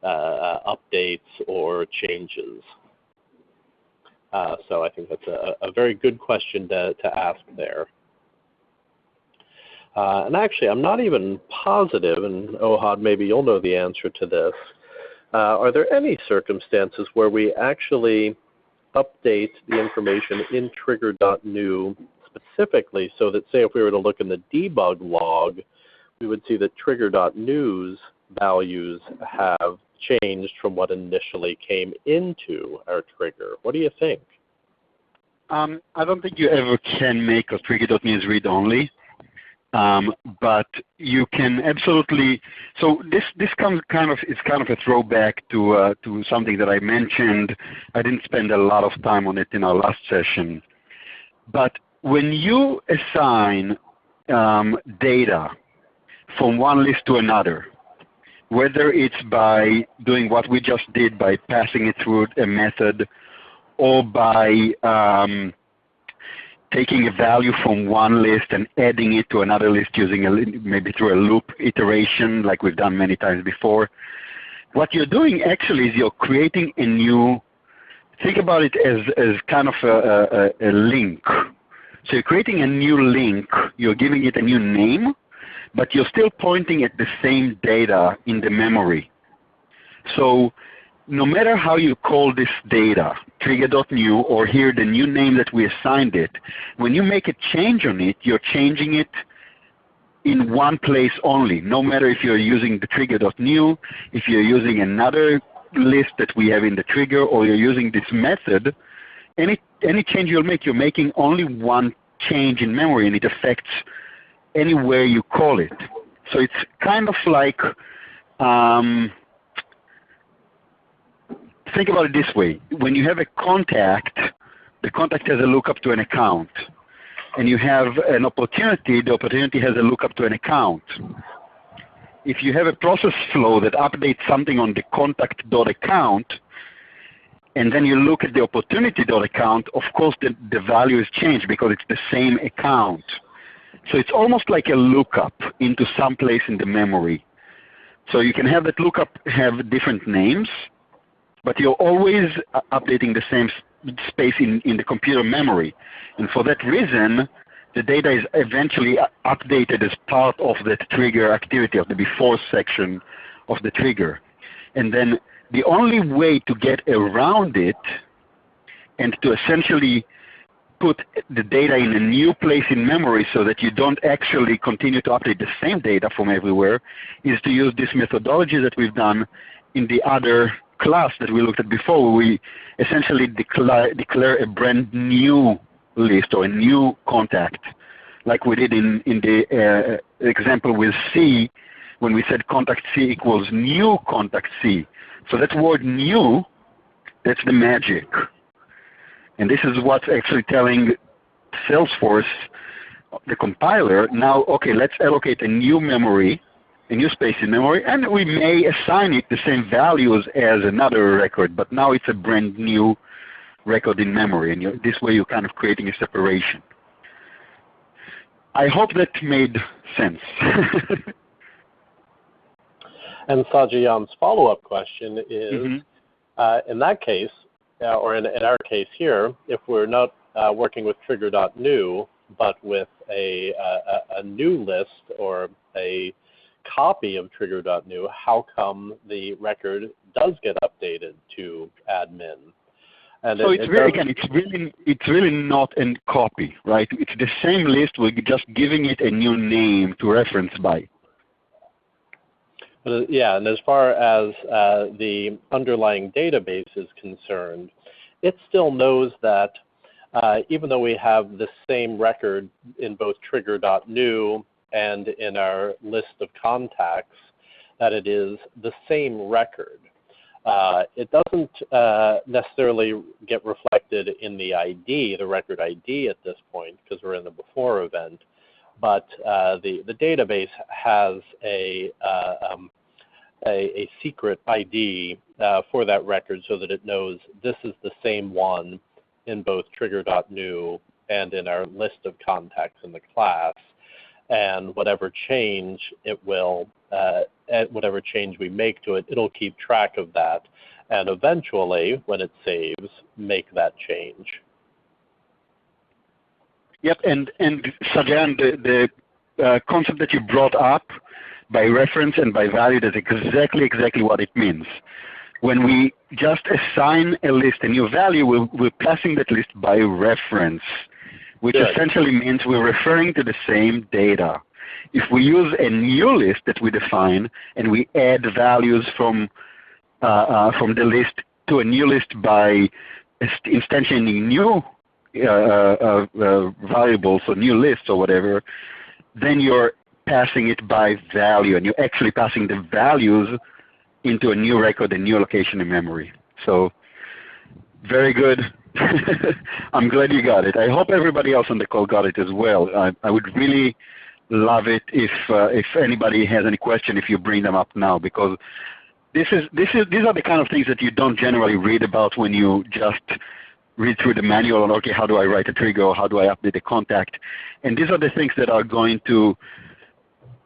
updates or changes. So I think that's a very good question to ask there. And actually, I'm not even positive, and Ohad, maybe you'll know the answer to this. Are there any circumstances where we actually update the information in trigger.new specifically so that, say, if we were to look in the debug log, we would see that trigger.new's values have changed from what initially came into our trigger? What do you think? I don't think you ever can make a trigger.news read-only. But you can absolutely. So this comes kind of a throwback to something that I mentioned. I didn't spend a lot of time on it in our last session. But when you assign data from one list to another, whether it's by doing what we just did by passing it through a method, or by taking a value from one list and adding it to another list using maybe through a loop iteration like we've done many times before. What you're doing actually is you're creating a new, think about it as kind of a link. So you're creating a new link, you're giving it a new name, but you're still pointing at the same data in the memory. So no matter how you call this data, trigger.new, or here the new name that we assigned it, when you make a change on it, you're changing it in one place only, no matter if you're using the trigger.new, if you're using another list that we have in the trigger, or you're using this method, any change you'll make, you're making only one change in memory, and it affects anywhere you call it. So it's kind of like, think about it this way. When you have a contact, the contact has a lookup to an account. And you have an opportunity, the opportunity has a lookup to an account. If you have a process flow that updates something on the contact.account, and then you look at the opportunity.account, of course the value is changed because it's the same account. So it's almost like a lookup into some place in the memory. So you can have that lookup have different names, but you're always updating the same space in the computer memory. And for that reason, the data is eventually updated as part of that trigger activity of the before section of the trigger. And then the only way to get around it and to essentially put the data in a new place in memory so that you don't actually continue to update the same data from everywhere is to use this methodology that we've done in the other class that we looked at before, where we essentially declare a brand new list or a new contact, like we did in the example with C, when we said contact C equals new contact C. So that word new, that's the magic. And this is what's actually telling Salesforce, the compiler, now, okay, let's allocate a new memory, a new space in memory, and we may assign it the same values as another record, but now it's a brand new record in memory, and this way you're kind of creating a separation. I hope that made sense. And Sajiyan's follow-up question is, in that case, or in our case here, if we're not working with trigger.new, but with a new list or a copy of trigger.new, how come the record does get updated to admin? And so it's really not a copy, right? It's the same list. We're just giving it a new name to reference by. Yeah, and as far as the underlying database is concerned, it still knows that even though we have the same record in both trigger.new and in our list of contacts, that it is the same record. It doesn't necessarily get reflected in the ID, the record ID at this point, because we're in the before event, but the database has a secret ID for that record so that it knows this is the same one in both trigger.new and in our list of contacts in the class. And whatever change it will, whatever change we make to it, it'll keep track of that. And eventually, when it saves, make that change. Yep, and Sajan, the concept that you brought up by reference and by value, that's exactly what it means. When we just assign a list a new value, we're passing that list by reference, which essentially means we're referring to the same data. If we use a new list that we define and we add values from the list to a new list by instantiating new variables or new lists or whatever, then you're passing it by value, and you're actually passing the values into a new record, a new location in memory. So very good. I'm glad you got it. I hope everybody else on the call got it as well. I would really love it if anybody has any question, if you bring them up now, because these are the kind of things that you don't generally read about when you just read through the manual on, okay, how do I write a trigger, or how do I update a contact? And these are the things that are going to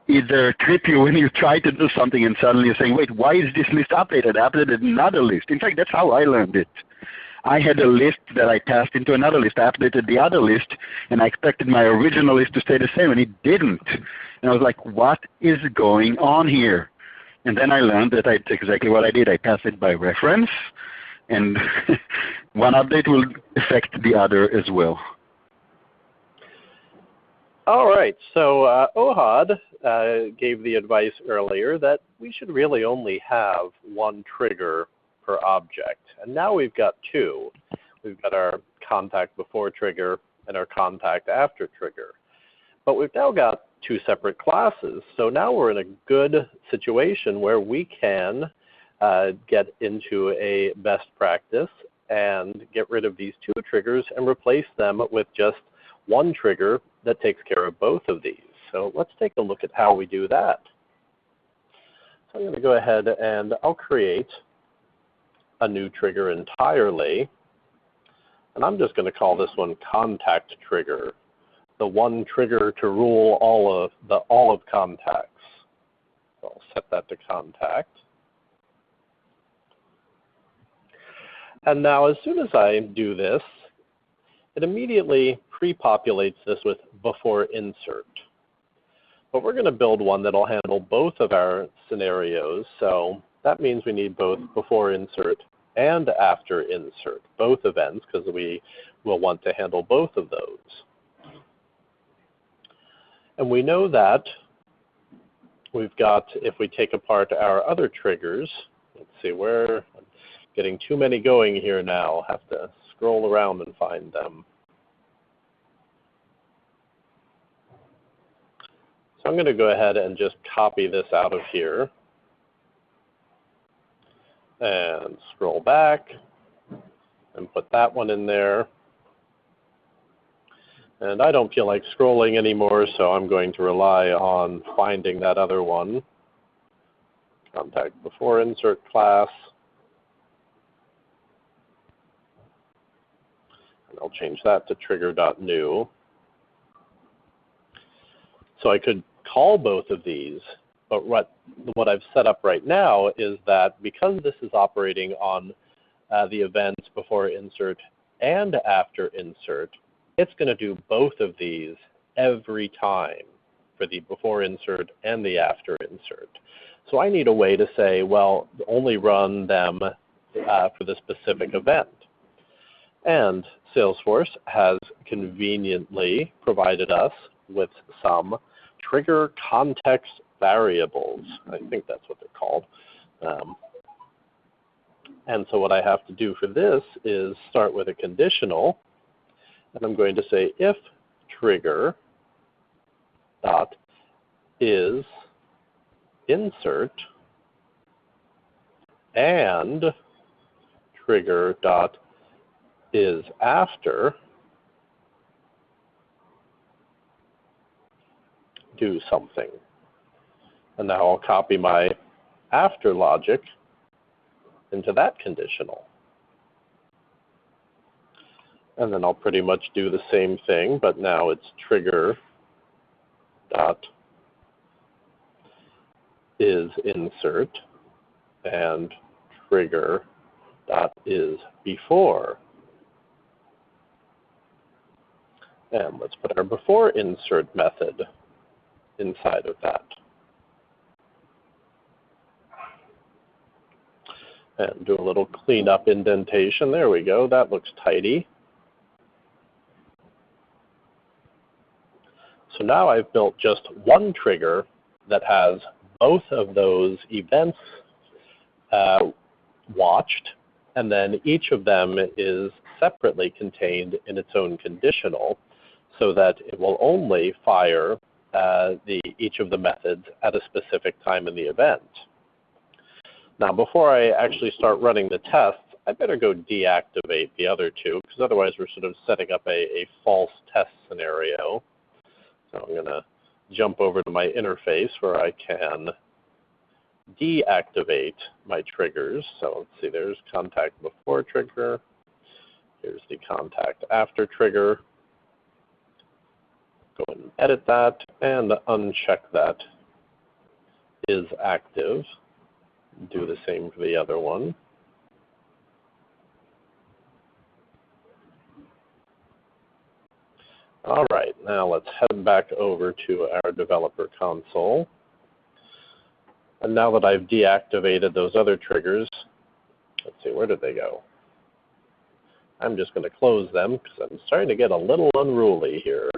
either trip you when you try to do something and suddenly you're saying, wait, why is this list updated? I updated another list. In fact, that's how I learned it. I had a list that I passed into another list. I updated the other list, and I expected my original list to stay the same, and it didn't. And I was like, what is going on here? And then I learned that that's exactly what I did. I passed it by reference, and one update will affect the other as well. All right, so Ohad gave the advice earlier that we should really only have one trigger per object. And now we've got two. We've got our contact before trigger and our contact after trigger. But we've now got two separate classes. So now we're in a good situation where we can get into a best practice and get rid of these two triggers and replace them with just one trigger that takes care of both of these. So let's take a look at how we do that. So I'm going to go ahead and I'll create a new trigger entirely. And I'm just going to call this one contact trigger, the one trigger to rule all of contacts. So I'll set that to contact. And now as soon as I do this, it immediately pre-populates this with before insert. But we're going to build one that will handle both of our scenarios. So that means we need both before insert and after insert, both events, because we will want to handle both of those. And we know that we've got, if we take apart our other triggers, let's see, I'm getting too many going here now. I'll have to scroll around and find them. So I'm going to go ahead and just copy this out of here and scroll back and put that one in there. And I don't feel like scrolling anymore, so I'm going to rely on finding that other one. Contact before insert class. And I'll change that to trigger.new. So I could call both of these, but what I've set up right now is that because this is operating on the events before insert and after insert, it's going to do both of these every time for the before insert and the after insert. So I need a way to say, well, only run them for the specific event. And Salesforce has conveniently provided us with some trigger context variables. I think that's what they're called. And so what I have to do for this is start with a conditional. And I'm going to say if trigger dot is insert and trigger dot is after, do something. And now I'll copy my after logic into that conditional. And then I'll pretty much do the same thing, but now it's trigger dot is insert and trigger dot is before. And let's put our before insert method inside of that. And do a little cleanup indentation. There we go. That looks tidy. So now I've built just one trigger that has both of those events watched, and then each of them is separately contained in its own conditional so that it will only fire each of the methods at a specific time in the event. Now, before I actually start running the tests, I better go deactivate the other two, because otherwise we're sort of setting up a false test scenario. So I'm going to jump over to my interface where I can deactivate my triggers. So let's see, there's contact before trigger. Here's the contact after trigger. Go ahead and edit that and uncheck that is active. Do the same for the other one. All right, now let's head back over to our developer console. And now that I've deactivated those other triggers, let's see, where did they go? I'm just going to close them because I'm starting to get a little unruly here.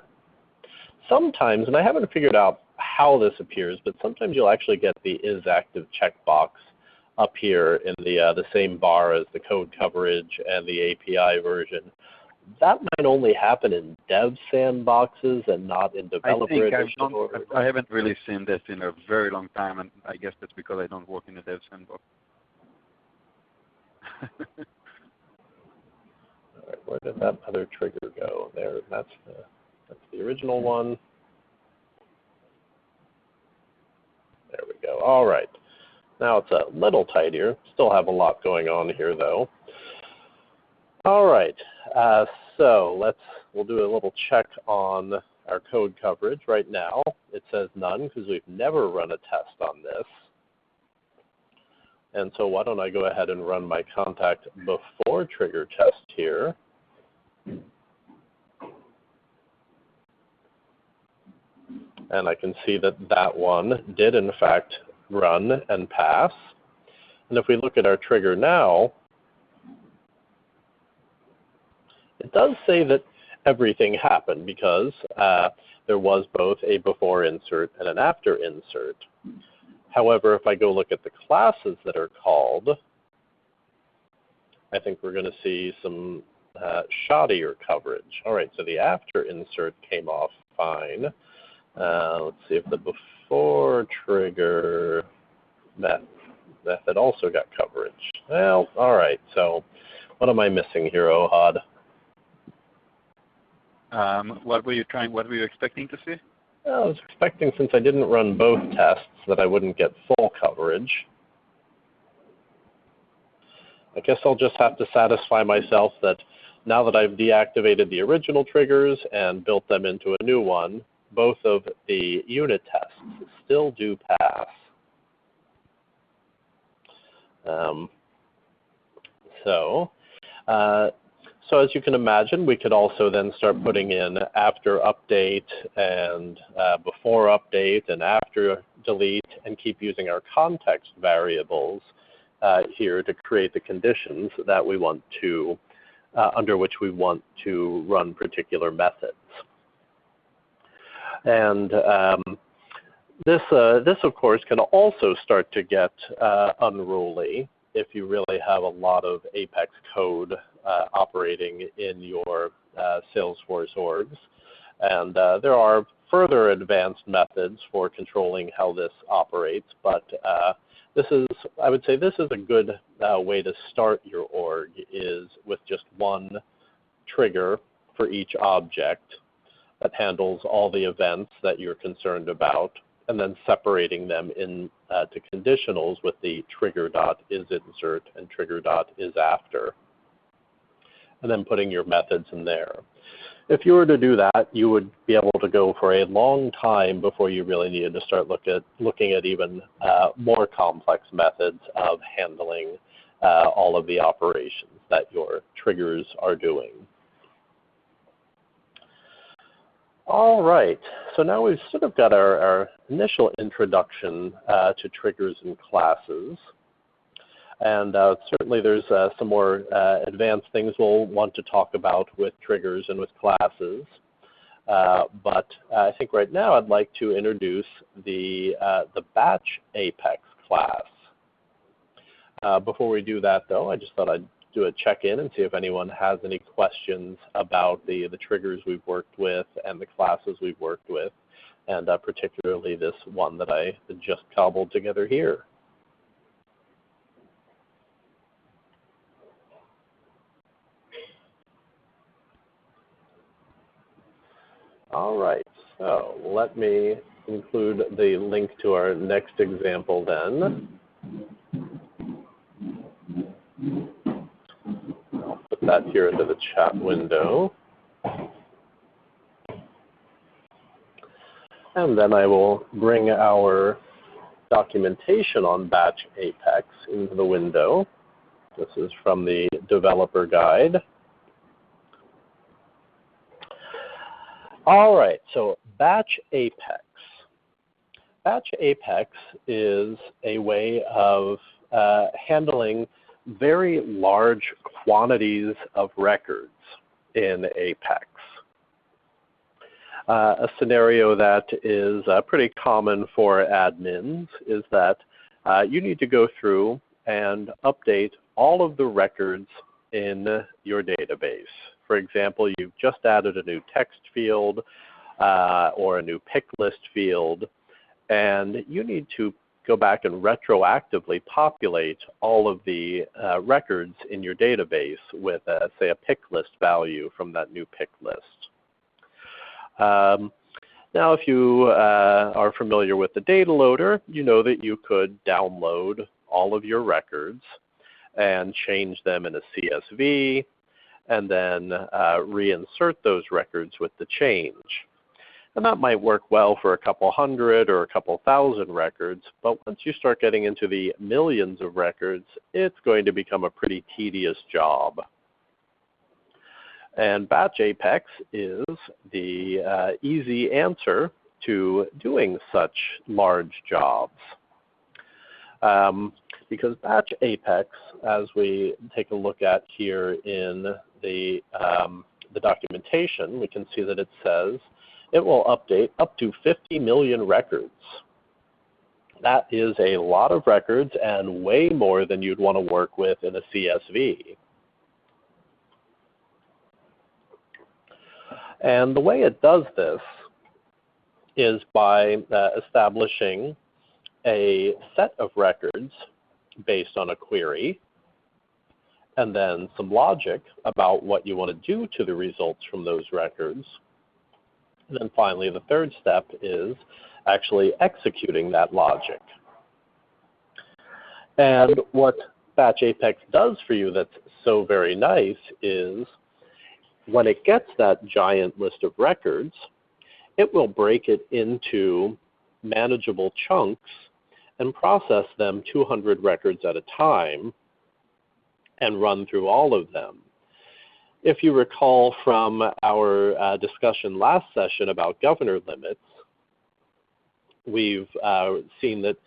Sometimes, and I haven't figured out how this appears, but sometimes you'll actually get the is active checkbox up here in the same bar as the code coverage and the API version. That might only happen in dev sandboxes and not in developer edition. I haven't really seen this in a very long time, and I guess that's because I don't work in a dev sandbox. All right, where did that other trigger go? There, that's the original one. There we go. All right. Now it's a little tidier. Still have a lot going on here, though. All right. So we'll do a little check on our code coverage. Right now, it says none because we've never run a test on this. And so why don't I go ahead and run my contact before trigger test here. And I can see that that one did, in fact, run and pass. And if we look at our trigger now, it does say that everything happened because there was both a before insert and an after insert. However, if I go look at the classes that are called, I think we're going to see some shoddier coverage. All right, so the after insert came off fine. Let's see if the before trigger method also got coverage. Well, all right, so what am I missing here, Ohad? What were you expecting to see? I was expecting, since I didn't run both tests, that I wouldn't get full coverage. I guess I'll just have to satisfy myself that now that I've deactivated the original triggers and built them into a new one, both of the unit tests still do pass. So as you can imagine, we could also then start putting in after update and before update and after delete and keep using our context variables here to create the conditions that we want to, under which we want to run particular methods. And this, of course, can also start to get unruly if you really have a lot of Apex code operating in your Salesforce orgs. And there are further advanced methods for controlling how this operates, but I would say this is a good way to start your org, is with just one trigger for each object that handles all the events that you're concerned about, and then separating them into conditionals with the trigger.isInsert and trigger.isAfter, and then putting your methods in there. If you were to do that, you would be able to go for a long time before you really needed to start looking at even more complex methods of handling all of the operations that your triggers are doing. All right, so now we've sort of got our initial introduction to triggers and classes. And certainly there's some more advanced things we'll want to talk about with triggers and with classes. But I think right now I'd like to introduce the batch Apex class. Before we do that, though, I just thought I'd do a check-in and see if anyone has any questions about the triggers we've worked with and the classes we've worked with, and particularly this one that I just cobbled together here. All right, so let me include the link to our next example then. I'll put that here into the chat window. And then I will bring our documentation on batch apex into the window. This is from the developer guide. All right, so batch apex. Batch apex is a way of handling very large quantities of records in Apex. A scenario that is pretty common for admins is that you need to go through and update all of the records in your database. For example, you've just added a new text field or a new pick list field, and you need to go back and retroactively populate all of the records in your database with, say, a pick list value from that new pick list. Now, if you are familiar with the data loader, you know that you could download all of your records and change them in a CSV, and then reinsert those records with the change. And that might work well for a couple hundred or a couple thousand records, but once you start getting into the millions of records, it's going to become a pretty tedious job. And batch apex is the easy answer to doing such large jobs. Because batch apex, as we take a look at here in the documentation, we can see that it says it will update up to 50 million records. That is a lot of records and way more than you'd want to work with in a CSV. And the way it does this is by establishing a set of records based on a query, and then some logic about what you want to do to the results from those records. And then finally, the third step is actually executing that logic. And what batch apex does for you that's so very nice is when it gets that giant list of records, it will break it into manageable chunks and process them 200 records at a time and run through all of them. If you recall from our discussion last session about governor limits, we've seen that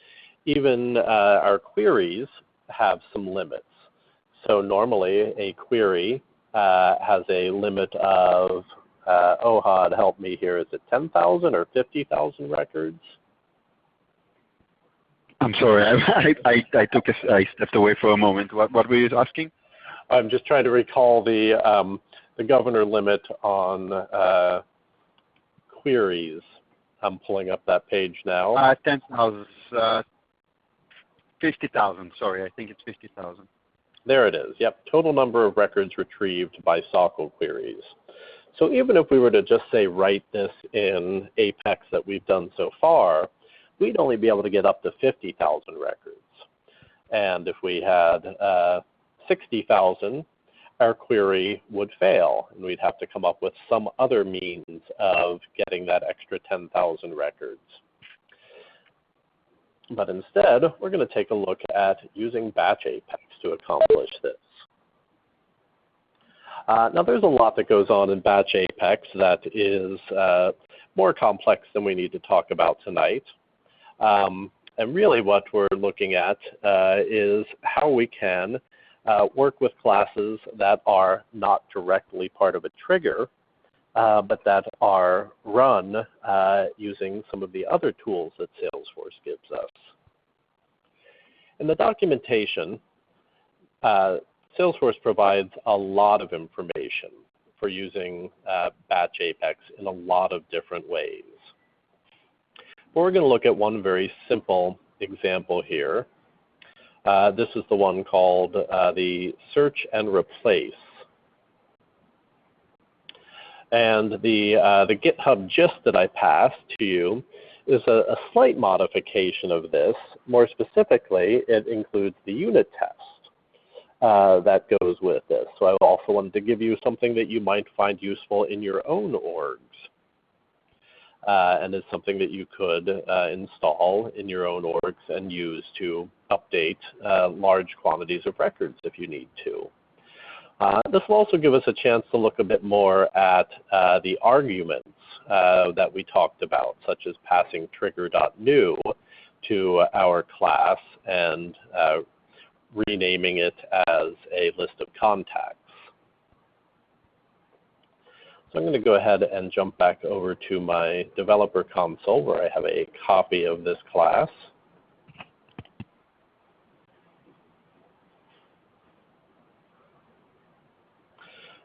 even our queries have some limits. So normally a query has a limit of, Ohad, help me here, is it 10,000 or 50,000 records? I'm sorry, I stepped away for a moment. What were you asking? I'm just trying to recall the governor limit on queries. I'm pulling up that page now. 10,000, 50,000. Sorry, I think it's 50,000. There it is. Yep, total number of records retrieved by SOQL queries. So even if we were to just say write this in Apex that we've done so far, we'd only be able to get up to 50,000 records. And if we had 60,000, our query would fail, and we'd have to come up with some other means of getting that extra 10,000 records. But instead, we're going to take a look at using batch apex to accomplish this. Now, there's a lot that goes on in batch apex that is more complex than we need to talk about tonight. And really what we're looking at is how we can work with classes that are not directly part of a trigger, but that are run using some of the other tools that Salesforce gives us. In the documentation, Salesforce provides a lot of information for using batch apex in a lot of different ways. But we're going to look at one very simple example here. This is the one called the search and replace. And the GitHub gist that I passed to you is a slight modification of this. More specifically, it includes the unit test that goes with this. So I've also wanted to give you something that you might find useful in your own orgs. And it's something that you could install in your own orgs and use to update large quantities of records if you need to. This will also give us a chance to look a bit more at the arguments that we talked about, such as passing trigger.new to our class and renaming it as a list of contacts. So I'm going to go ahead and jump back over to my developer console where I have a copy of this class.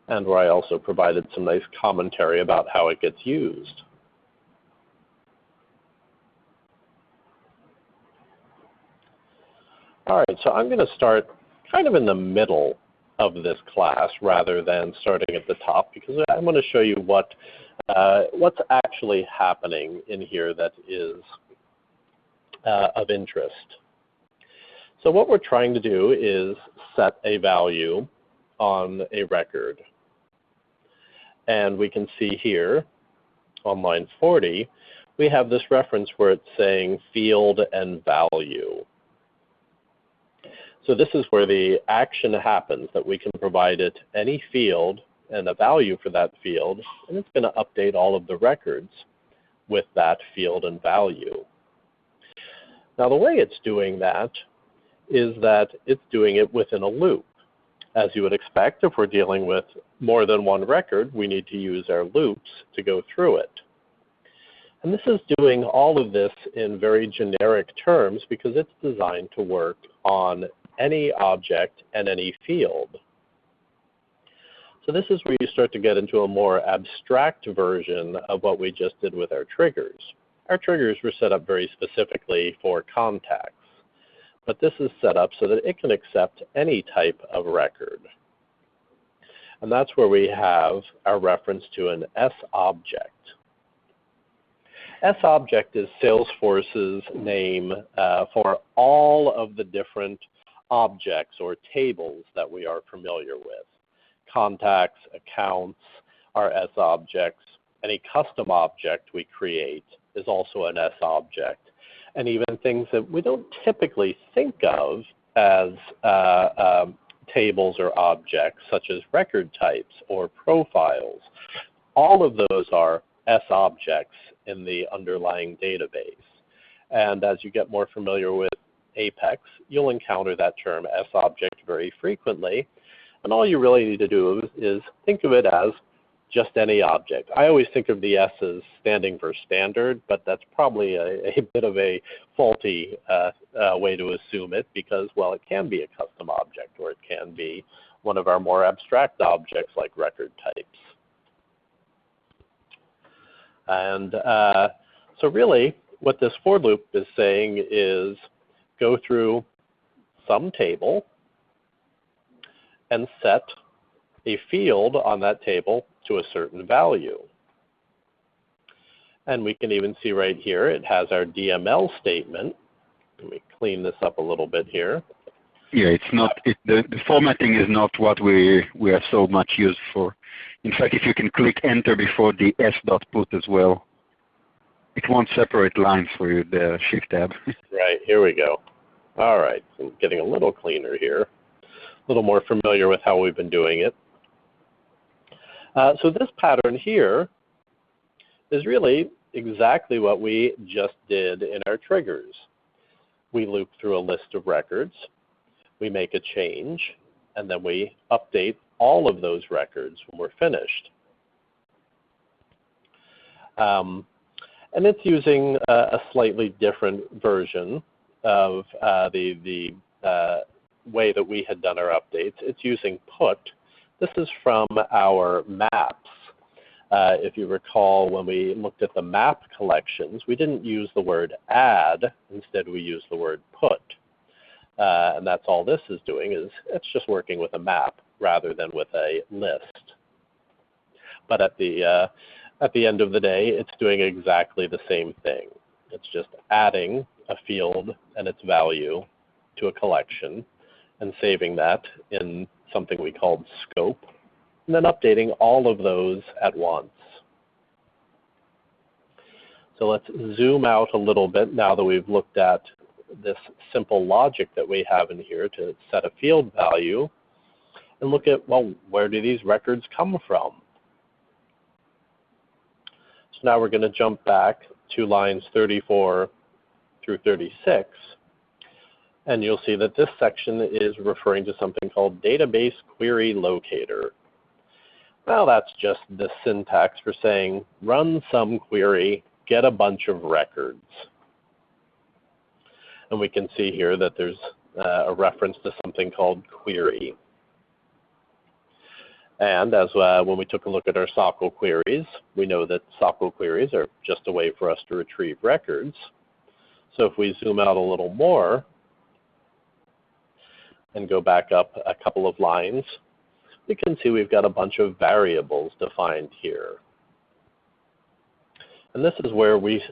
And where I also provided some nice commentary about how it gets used. All right, so I'm going to start kind of in the middle of this class rather than starting at the top, because I'm going to show you what's actually happening in here that is of interest. So what we're trying to do is set a value on a record. And we can see here on line 40, we have this reference where it's saying field and value. So this is where the action happens, that we can provide it any field and a value for that field, and it's going to update all of the records with that field and value. Now the way it's doing that is that it's doing it within a loop. As you would expect, if we're dealing with more than one record, we need to use our loops to go through it. And this is doing all of this in very generic terms because it's designed to work on any object and any field. So this is where you start to get into a more abstract version of what we just did with our triggers. Our triggers were set up very specifically for contacts, but this is set up so that it can accept any type of record. And that's where we have our reference to an S-object. S-object is Salesforce's name for all of the different objects or tables that we are familiar with. Contacts, accounts are S-objects. Any custom object we create is also an S-object. And even things that we don't typically think of as tables or objects, such as record types or profiles, all of those are S-objects in the underlying database. And as you get more familiar with Apex, you'll encounter that term S-object very frequently. And all you really need to do is think of it as just any object. I always think of the S as standing for standard, but that's probably a bit of a faulty way to assume it because, well, it can be a custom object or it can be one of our more abstract objects like record types. And so really what this for loop is saying is go through some table and set a field on that table to a certain value. And we can even see right here, it has our DML statement. Let me clean this up a little bit here. Yeah, it's not, the formatting is not what we are so much used for. In fact, if you can click enter before the s.put as well, it won't separate lines for you, the shift tab. Right, here we go. All right, so I'm getting a little cleaner here, a little more familiar with how we've been doing it. So this pattern here is really exactly what we just did in our triggers. We loop through a list of records, we make a change, and then we update all of those records when we're finished. And it's using a slightly different version of the way that we had done our updates. It's using put. This is from our maps. If you recall, when we looked at the map collections, we didn't use the word add. Instead, we used the word put. And that's all this is doing, is it's just working with a map rather than with a list. But at the end of the day, it's doing exactly the same thing. It's just adding a field and its value to a collection and saving that in something we called scope and then updating all of those at once. So let's zoom out a little bit now that we've looked at this simple logic that we have in here to set a field value, and look at, well, where do these records come from? So now we're going to jump back to lines 34 through 36, and you'll see that this section is referring to something called database query locator. Well, that's just the syntax for saying run some query, get a bunch of records. And we can see here that there's a reference to something called query. And as when we took a look at our SOQL queries, we know that SOQL queries are just a way for us to retrieve records. So if we zoom out a little more and go back up a couple of lines, we can see we've got a bunch of variables defined here. And this is where we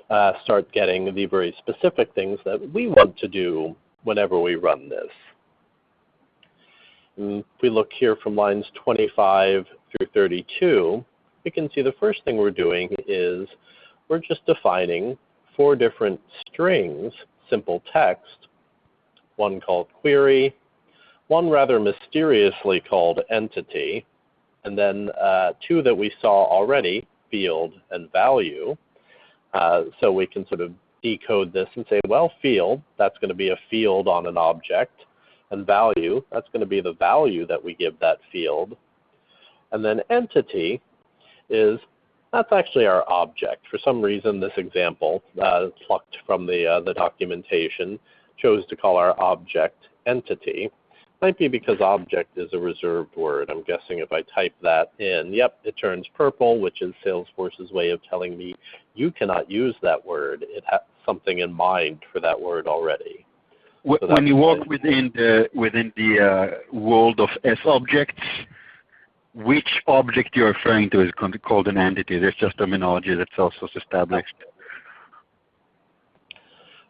start getting the very specific things that we want to do whenever we run this. And if we look here from lines 25 through 32, we can see the first thing we're doing is we're just defining 4 different strings, simple text, one called query, one rather mysteriously called entity, and then 2 that we saw already, field and value. So we can sort of decode this and say, well, field, that's going to be a field on an object, and value, that's going to be the value that we give that field. And then entity that's actually our object. For some reason, this example, plucked from the documentation, chose to call our object entity. Might be because object is a reserved word. I'm guessing if I type that in, yep, it turns purple, which is Salesforce's way of telling me you cannot use that word. It has something in mind for that word already. So when you walk within the world of S objects, which object you're referring to is called an entity. There's just terminology that's also established.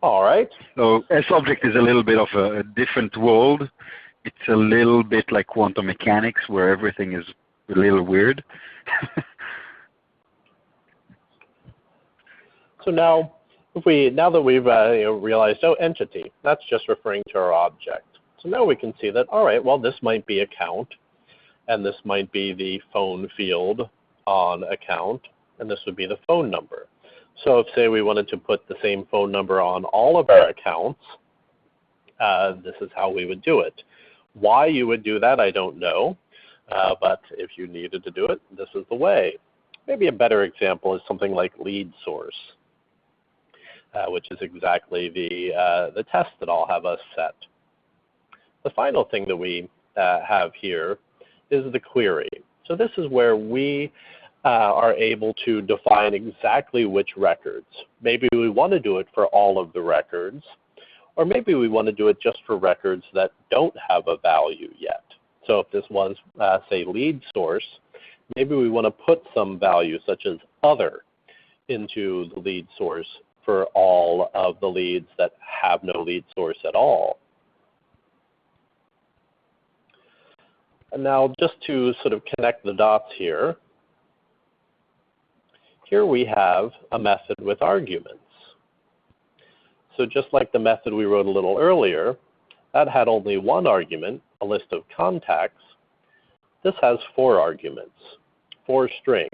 All right. So S object is a little bit of a different world. It's a little bit like quantum mechanics, where everything is a little weird. So now that we've realized, oh, entity, that's just referring to our object. So now we can see that, all right, well, this might be account, and this might be the phone field on account, and this would be the phone number. So if, say, we wanted to put the same phone number on all of our accounts, this is how we would do it. Why you would do that, I don't know, but if you needed to do it, this is the way. Maybe a better example is something like lead source, which is exactly the test that I'll have us set. The final thing that we have here is the query. So this is where we are able to define exactly which records. Maybe we want to do it for all of the records, or maybe we want to do it just for records that don't have a value yet. So if this was, say, lead source, maybe we want to put some value, such as other, into the lead source for all of the leads that have no lead source at all. And now just to sort of connect the dots here, here we have a method with arguments. So just like the method we wrote a little earlier, that had only one argument, a list of contacts. This has 4 arguments, 4 strings.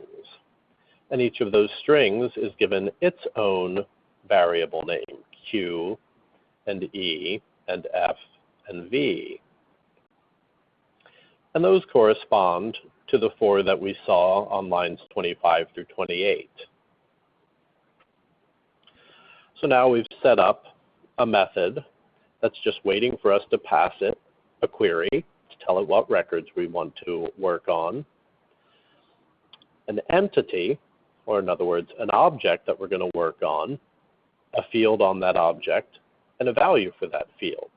And each of those strings is given its own variable name, Q and E and F and V. And those correspond to the 4 that we saw on lines 25 through 28. So now we've set up a method that's just waiting for us to pass it a query to tell it what records we want to work on, an entity, or in other words, an object that we're going to work on, a field on that object, and a value for that field.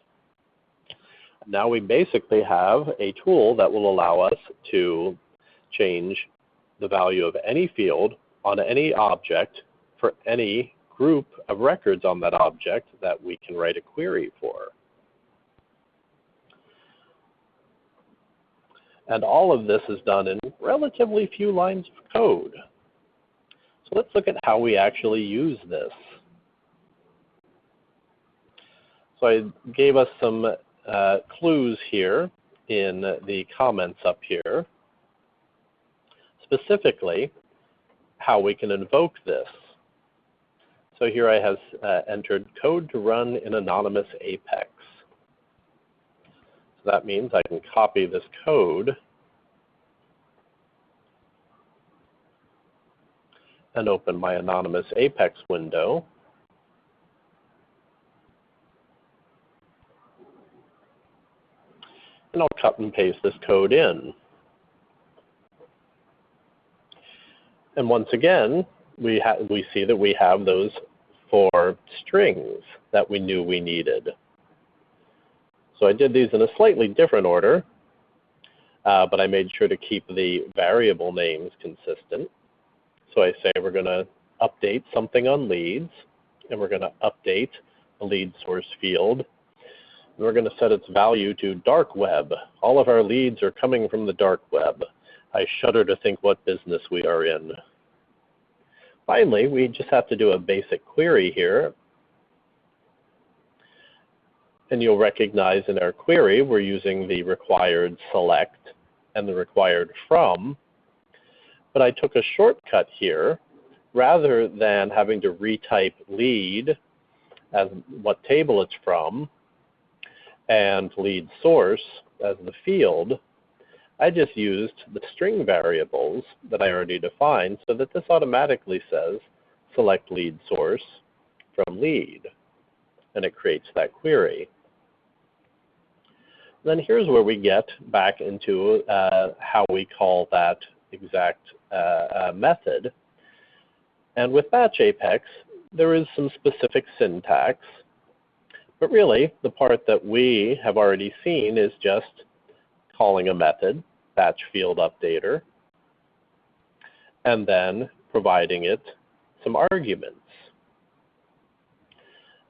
Now we basically have a tool that will allow us to change the value of any field on any object for any group of records on that object that we can write a query for. And all of this is done in relatively few lines of code. So let's look at how we actually use this. So I gave us some clues here in the comments up here, specifically how we can invoke this. So here I have entered code to run in anonymous Apex. So that means I can copy this code and open my anonymous Apex window. And I'll cut and paste this code in. And once again, we see that we have those 4 strings that we knew we needed. So I did these in a slightly different order, but I made sure to keep the variable names consistent. So I say we're going to update something on leads, and we're going to update the lead source field. And we're going to set its value to dark web. All of our leads are coming from the dark web. I shudder to think what business we are in. Finally, we just have to do a basic query here. And you'll recognize in our query, we're using the required select and the required from. But I took a shortcut here. Rather than having to retype lead as what table it's from and lead source as the field, I just used the string variables that I already defined so that this automatically says select lead source from lead, and it creates that query. Then here's where we get back into how we call that exact method. And with batch Apex, there is some specific syntax. But really, the part that we have already seen is just calling a method, batch field updater, and then providing it some arguments.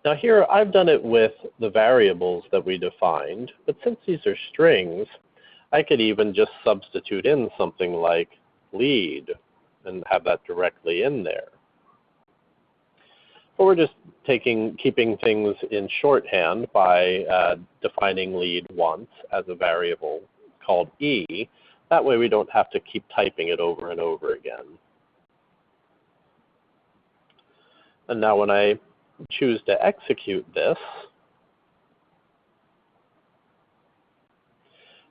Now here, I've done it with the variables that we defined, but since these are strings, I could even just substitute in something like lead and have that directly in there. But we're just keeping things in shorthand by defining lead once as a variable called E. That way we don't have to keep typing it over and over again. And now when I choose to execute this,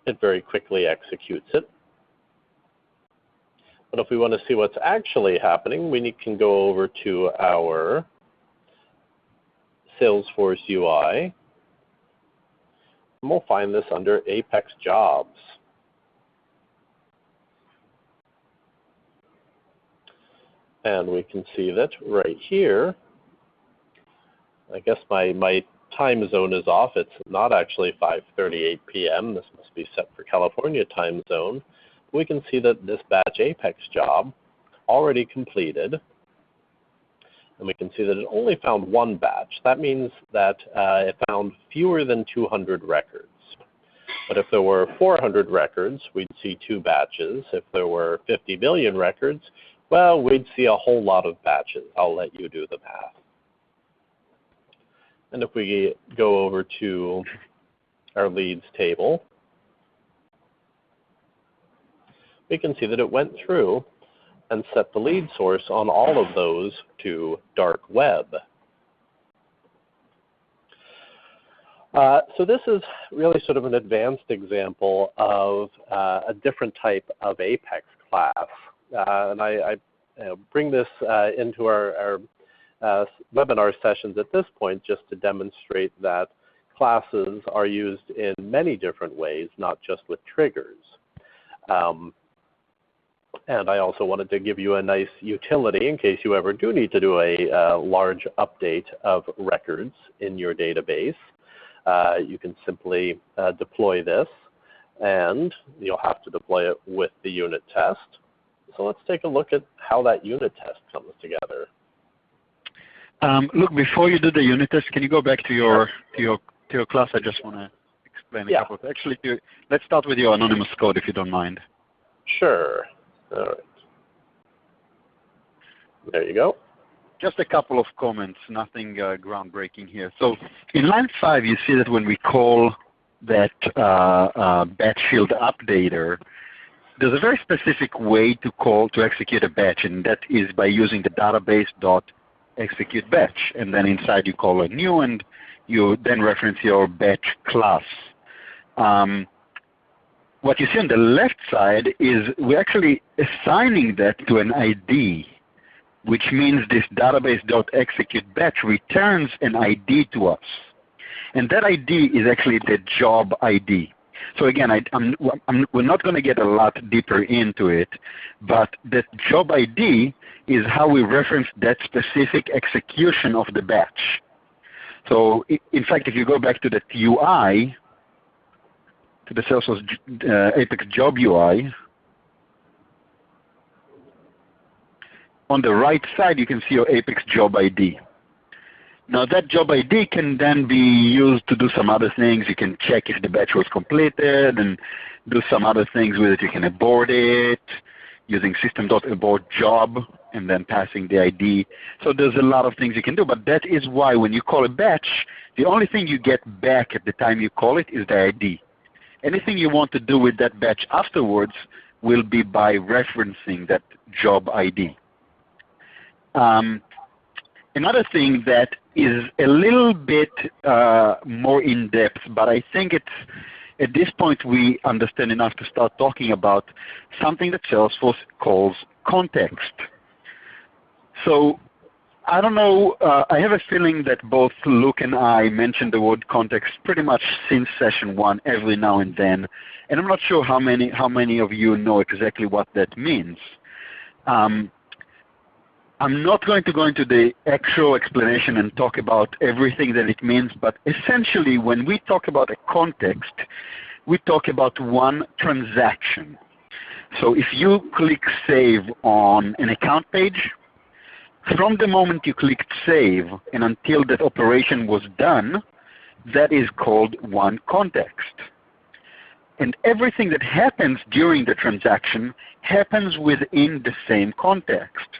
it very quickly executes it. But if we want to see what's actually happening, we can go over to our Salesforce UI, and we'll find this under Apex Jobs. And we can see that right here, I guess my time zone is off. It's not actually 5:38 p.m. This must be set for California time zone. We can see that this batch Apex job already completed. And we can see that it only found one batch. That means that it found fewer than 200 records. But if there were 400 records, we'd see 2 batches. If there were 50 billion records, well, we'd see a whole lot of batches. I'll let you do the math. And if we go over to our leads table, we can see that it went through and set the lead source on all of those to dark web. So this is really sort of an advanced example of a different type of Apex class. And I bring this into our webinar sessions at this point just to demonstrate that classes are used in many different ways, not just with triggers. And I also wanted to give you a nice utility in case you ever do need to do a large update of records in your database. You can simply deploy this, and you'll have to deploy it with the unit test. So let's take a look at how that unit test comes together. Look, before you do the unit test, can you go back to your class? I just want to explain a couple of, actually, let's start with your anonymous code if you don't mind. Sure. All right. There you go. Just a couple of comments, nothing groundbreaking here. So in line 5, you see that when we call that batch field updater, there's a very specific way to execute a batch, and that is by using the database.execute batch. And then inside you call a new, and you then reference your batch class. What you see on the left side is we're actually assigning that to an ID, which means this database.execute batch returns an ID to us. And that ID is actually the job ID. So again, we're not going to get a lot deeper into it, but that job ID is how we reference that specific execution of the batch. So in fact, if you go back to that UI, to the Salesforce Apex job UI, on the right side, you can see your Apex job ID. Now that job ID can then be used to do some other things. You can check if the batch was completed and do some other things with it. You can abort it using system.abort job and then passing the ID. So there's a lot of things you can do, but that is why when you call a batch, the only thing you get back at the time you call it is the ID. Anything you want to do with that batch afterwards will be by referencing that job ID. Another thing that is a little bit more in-depth, but I think it's at this point we understand enough to start talking about something that Salesforce calls context. So I don't know, I have a feeling that both Luke and I mentioned the word context pretty much since session 1 every now and then, and I'm not sure how many of you know exactly what that means. I'm not going to go into the actual explanation and talk about everything that it means, but essentially when we talk about a context, we talk about one transaction. So if you click Save on an account page, from the moment you clicked Save and until that operation was done, that is called one context. And everything that happens during the transaction happens within the same context.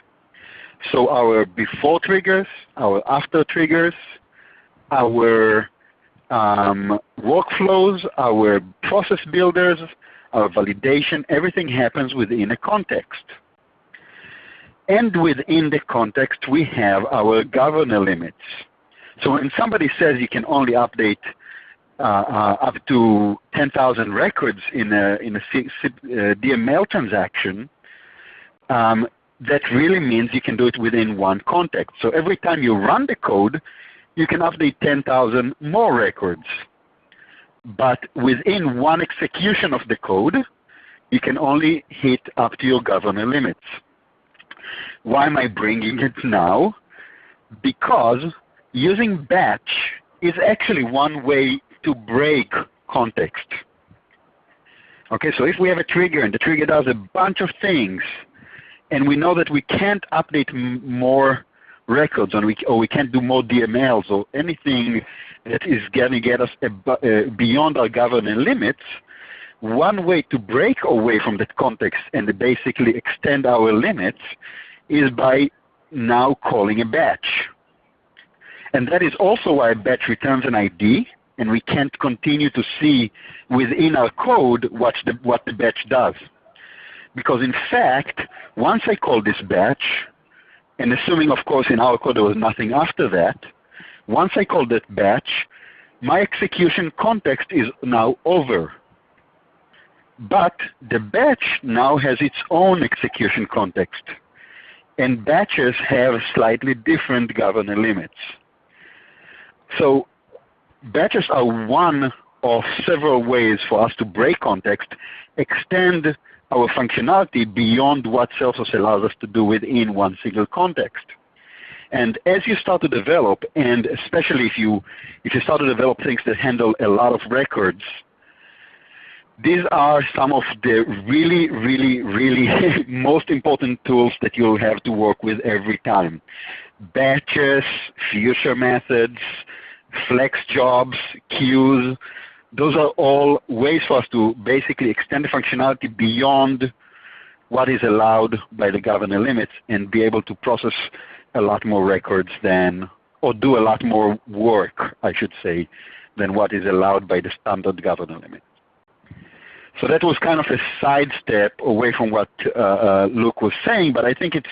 So our before triggers, our after triggers, our workflows, our process builders, our validation, everything happens within a context. And within the context, we have our governor limits. So when somebody says you can only update up to 10,000 records in a DML transaction, that really means you can do it within one context. So every time you run the code, you can update 10,000 more records. But within one execution of the code, you can only hit up to your governor limits. Why am I bringing it now? Because using batch is actually one way to break context. Okay, so if we have a trigger and the trigger does a bunch of things, and we know that we can't update more records, or we can't do more DMLs or anything that is going to get us beyond our governor limits, one way to break away from that context and basically extend our limits is by now calling a batch. And that is also why a batch returns an ID, and we can't continue to see within our code what the batch does. Because in fact, once I call this batch, and assuming of course in our code there was nothing after that, once I call that batch, my execution context is now over. But the batch now has its own execution context. And batches have slightly different governor limits. So batches are one of several ways for us to break context, extend our functionality beyond what Salesforce allows us to do within one single context. And as you start to develop, and especially if you start to develop things that handle a lot of records, these are some of the really, really, really most important tools that you'll have to work with every time. Batches, future methods, flex jobs, queues, those are all ways for us to basically extend the functionality beyond what is allowed by the governor limits and be able to process a lot more records than, or do a lot more work, I should say, than what is allowed by the standard governor limit. So that was kind of a sidestep away from what Luke was saying, but I think it's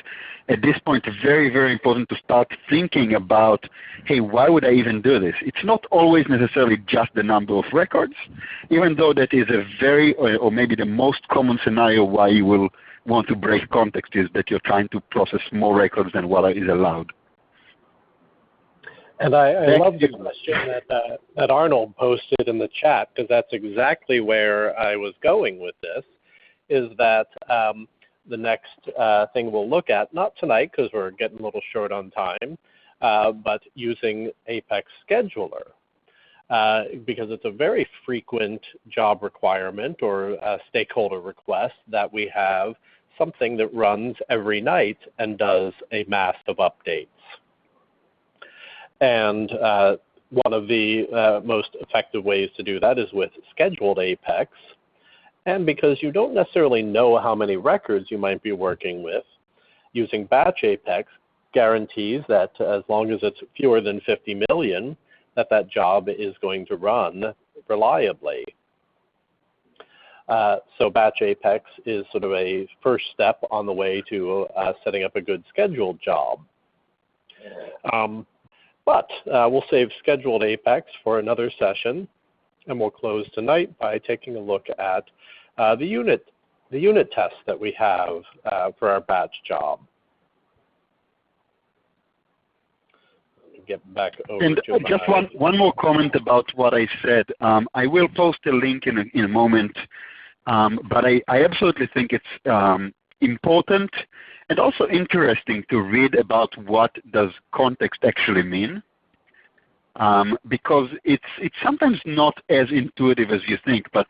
at this point very, very important to start thinking about, hey, why would I even do this? It's not always necessarily just the number of records, even though that is a very, or maybe the most common scenario why you will want to break context is that you're trying to process more records than what is allowed. And I love the question that Arnold posted in the chat, because that's exactly where I was going with this, is that the next thing we'll look at, not tonight because we're getting a little short on time, but using Apex Scheduler, because it's a very frequent job requirement or a stakeholder request that we have something that runs every night and does a mass of updates. And one of the most effective ways to do that is with scheduled Apex. And because you don't necessarily know how many records you might be working with, using batch Apex guarantees that as long as it's fewer than 50 million, that job is going to run reliably. So batch Apex is sort of a first step on the way to setting up a good scheduled job. But we'll save scheduled Apex for another session, and we'll close tonight by taking a look at the unit test that we have for our batch job. Get back over and to just one more comment about what I said. I will post a link in a moment, but I absolutely think it's important and also interesting to read about what does context actually mean, because it's sometimes not as intuitive as you think, but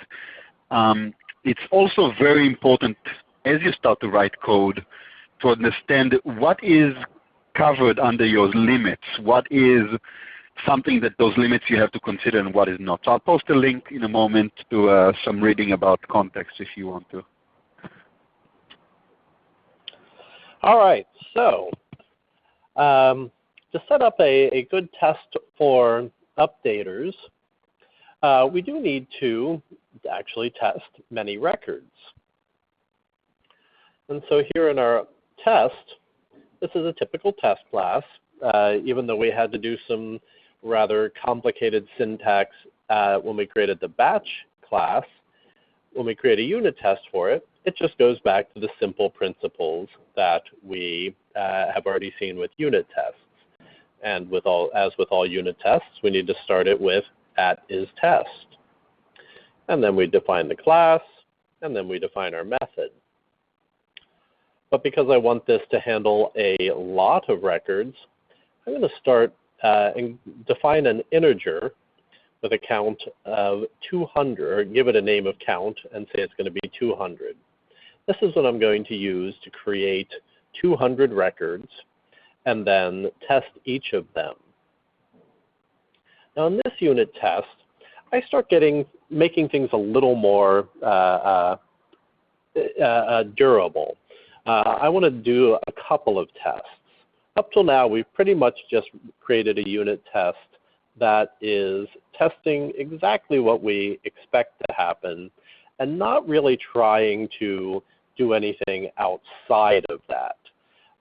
it's also very important as you start to write code to understand what is covered under your limits, what is something that those limits you have to consider and what is not. So I'll post a link in a moment to some reading about context if you want to. All right, so to set up a good test for updaters, we do need to actually test many records. And so here in our test, this is a typical test class, even though we had to do some rather complicated syntax when we created the batch class. When we create a unit test for it, it just goes back to the simple principles that we have already seen with unit tests. And as with all unit tests, we need to start it with @isTest. And then we define the class, and then we define our method. But because I want this to handle a lot of records, I'm going to start and define an integer with a count of 200, or give it a name of count and say it's going to be 200. This is what I'm going to use to create 200 records and then test each of them. Now in this unit test, I start making things a little more durable. I want to do a couple of tests. Up till now, we've pretty much just created a unit test that is testing exactly what we expect to happen and not really trying to do anything outside of that.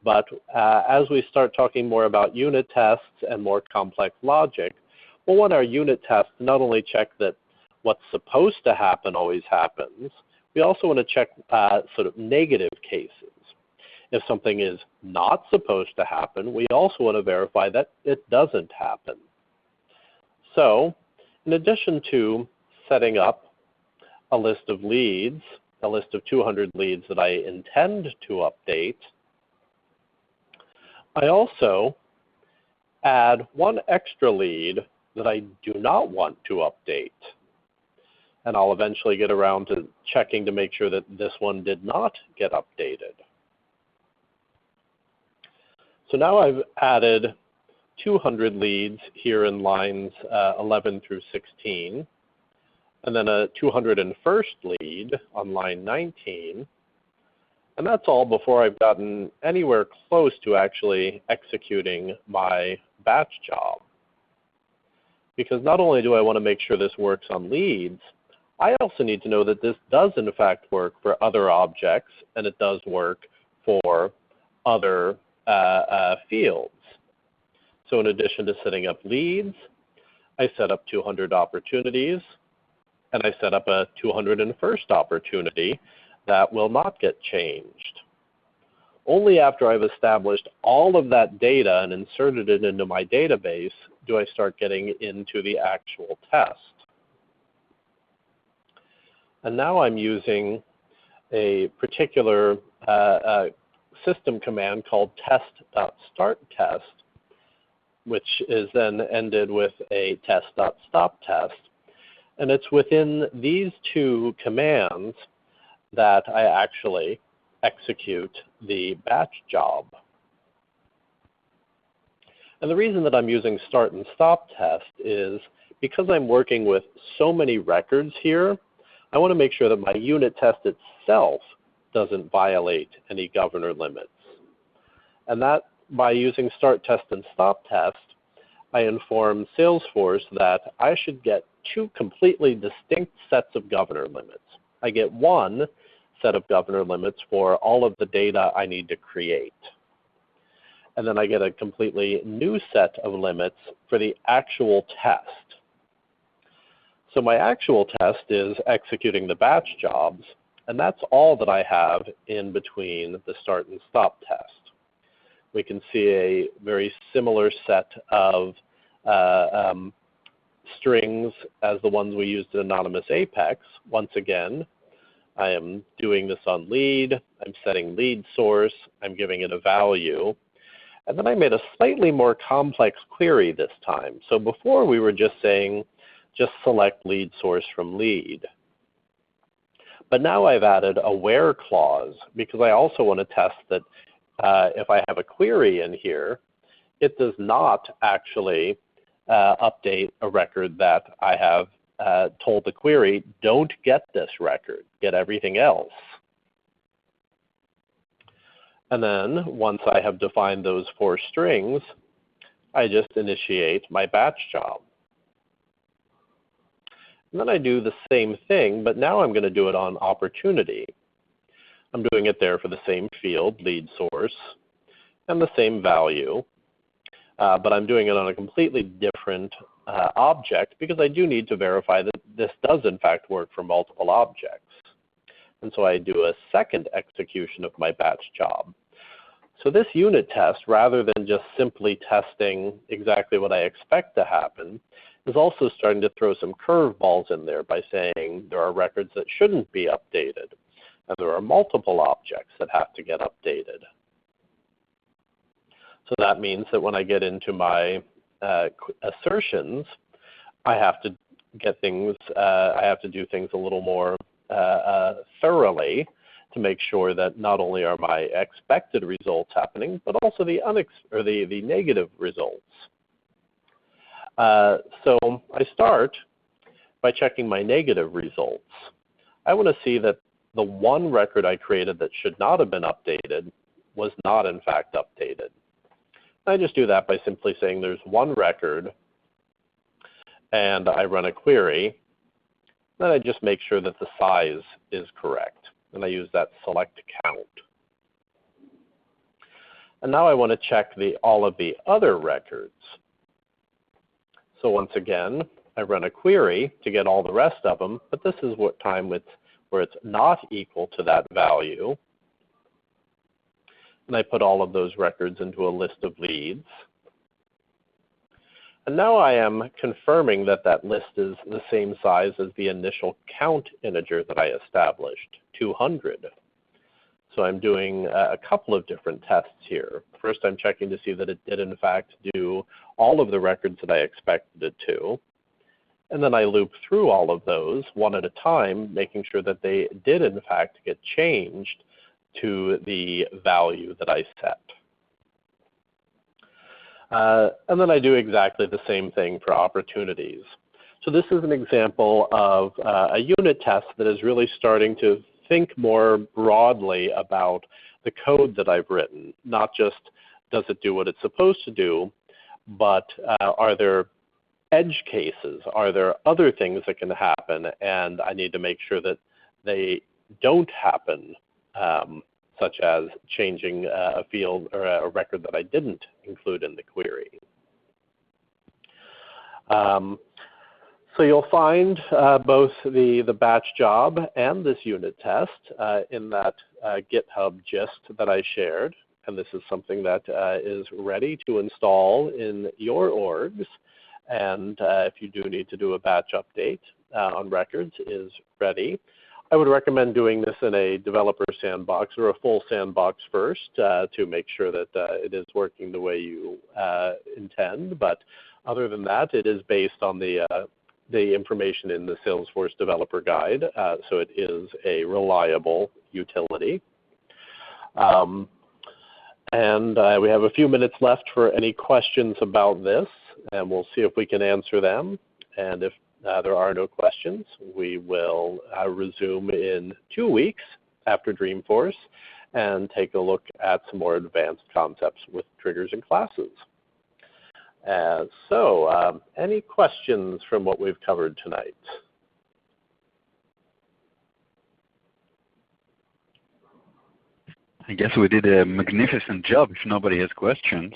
But as we start talking more about unit tests and more complex logic, we'll want our unit test to not only check that what's supposed to happen always happens, we also want to check sort of negative cases. If something is not supposed to happen, we also want to verify that it doesn't happen. So in addition to setting up a list of leads, a list of 200 leads that I intend to update, I also add one extra lead that I do not want to update. And I'll eventually get around to checking to make sure that this one did not get updated. So now I've added 200 leads here in lines 11 through 16. and then a 201st lead on line 19. And that's all before I've gotten anywhere close to actually executing my batch job. Because not only do I want to make sure this works on leads, I also need to know that this does in fact work for other objects, and it does work for other fields. So in addition to setting up leads, I set up 200 opportunities, and I set up a 201st opportunity that will not get changed. Only after I've established all of that data and inserted it into my database do I start getting into the actual test. And now I'm using a particular system command called test.startTest, which is then ended with a test.stopTest. And it's within these two commands that I actually execute the batch job. And the reason that I'm using start and stop test is because I'm working with so many records here, I want to make sure that my unit test itself doesn't violate any governor limits. And that by using start test and stop test, I inform Salesforce that I should get two completely distinct sets of governor limits. I get one set of governor limits for all of the data I need to create. And then I get a completely new set of limits for the actual test. So my actual test is executing the batch jobs, and that's all that I have in between the start and stop test. We can see a very similar set of strings as the ones we used in Anonymous Apex. Once again, I am doing this on lead, I'm setting lead source, I'm giving it a value. And then I made a slightly more complex query this time. So before we were just saying, just select lead source from lead. But now I've added a where clause because I also want to test that if I have a query in here, it does not actually update a record that I have told the query, don't get this record, get everything else. And then once I have defined those four strings, I just initiate my batch job. And then I do the same thing, but now I'm going to do it on opportunity. I'm doing it there for the same field, lead source, and the same value. But I'm doing it on a completely different object because I do need to verify that this does in fact work for multiple objects. And so I do a second execution of my batch job. So this unit test, rather than just simply testing exactly what I expect to happen, is also starting to throw some curveballs in there by saying there are records that shouldn't be updated, and there are multiple objects that have to get updated. So that means that when I get into my assertions, I have to get things, I have to do things a little more thoroughly to make sure that not only are my expected results happening, but also the negative results. So I start by checking my negative results. I want to see that the one record I created that should not have been updated was not in fact updated. I just do that by simply saying there's one record, and I run a query. Then I just make sure that the size is correct, and I use that select count. And now I want to check all of the other records. So once again, I run a query to get all the rest of them, but this is what time where it's not equal to that value. And I put all of those records into a list of leads. And now I am confirming that that list is the same size as the initial count integer that I established, 200. So I'm doing a couple of different tests here. First, I'm checking to see that it did in fact do all of the records that I expected it to. And then I loop through all of those one at a time, making sure that they did in fact get changed to the value that I set. And then I do exactly the same thing for opportunities. So this is an example of a unit test that is really starting to think more broadly about the code that I've written, not just does it do what it's supposed to do, but are there edge cases? Are there other things that can happen? And I need to make sure that they don't happen, such as changing a field or a record that I didn't include in the query. So you'll find both the batch job and this unit test in that GitHub gist that I shared. And this is something that is ready to install in your orgs. And if you do need to do a batch update on records, is ready. I would recommend doing this in a developer sandbox or a full sandbox first to make sure that it is working the way you intend. But other than that, it is based on the information in the Salesforce developer guide, so it is a reliable utility. And we have a few minutes left for any questions about this, and we'll see if we can answer them. And if there are no questions, we will resume in 2 weeks after Dreamforce and take a look at some more advanced concepts with triggers and classes. So any questions from what we've covered tonight? I guess we did a magnificent job if nobody has questions.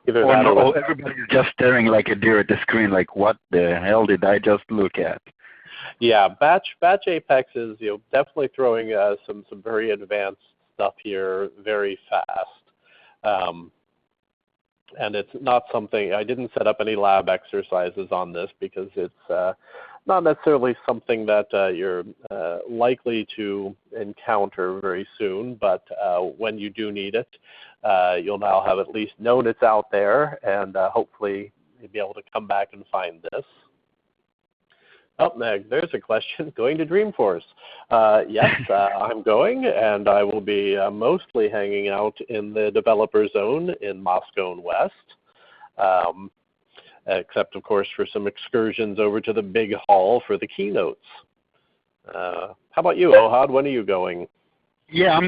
Everybody's just staring like a deer at the screen, like, what the hell did I just look at? Yeah, Batch Apex is definitely throwing some very advanced stuff here very fast. And it's not something, I didn't set up any lab exercises on this because it's not necessarily something that you're likely to encounter very soon, but when you do need it, you'll now have at least known it's out there, and hopefully you'll be able to come back and find this. Oh, there's a question. Going to Dreamforce. Yes, I'm going, and I will be mostly hanging out in the developer zone in Moscow and West, except, of course, for some excursions over to the big hall for the keynotes. How about you, Ohad? When are you going? Yeah,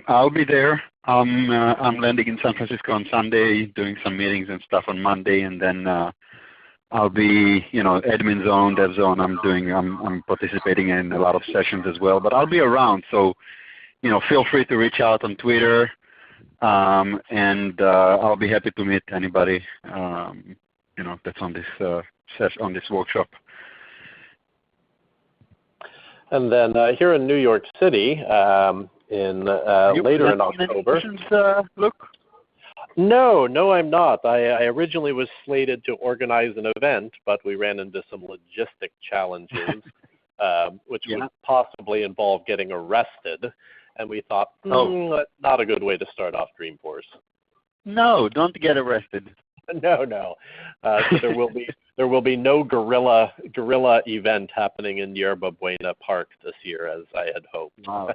I'll be there. I'm landing in San Francisco on Sunday, doing some meetings and stuff on Monday, and then I'll be, admin zone, dev zone. I'm participating in a lot of sessions as well, but I'll be around. So, feel free to reach out on Twitter, and I'll be happy to meet anybody, that's on this workshop. And then here in New York City, later in October. Luke? No, I'm not. I originally was slated to organize an event, but we ran into some logistic challenges, which would possibly involve getting arrested. And we thought, not a good way to start off Dreamforce. No, don't get arrested. No. So there will be no guerrilla event happening in Yerba Buena Park this year, as I had hoped. Wow.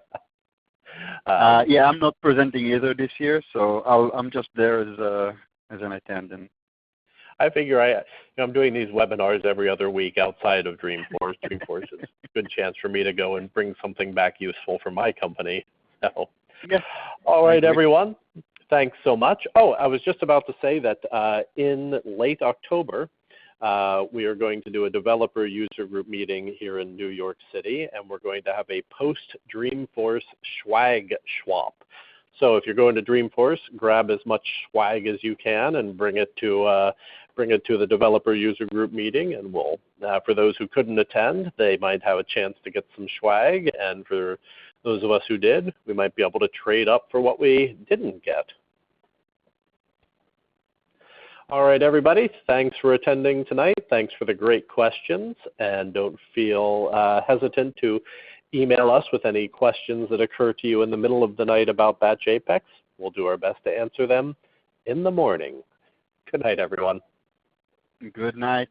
Yeah, I'm not presenting either this year, so I'm just there as an attendant. I figure I'm doing these webinars every other week outside of Dreamforce. Dreamforce is a good chance for me to go and bring something back useful for my company. So, yes. All right, everyone. Thanks so much. Oh, I was just about to say that in late October, we are going to do a developer user group meeting here in New York City, and we're going to have a post-Dreamforce swag swap. So if you're going to Dreamforce, grab as much swag as you can and bring it to the developer user group meeting, and we'll, for those who couldn't attend, they might have a chance to get some swag, and for those of us who did, we might be able to trade up for what we didn't get. All right, everybody, thanks for attending tonight. Thanks for the great questions, and don't feel hesitant to email us with any questions that occur to you in the middle of the night about Batch Apex. We'll do our best to answer them in the morning. Good night, everyone. Good night.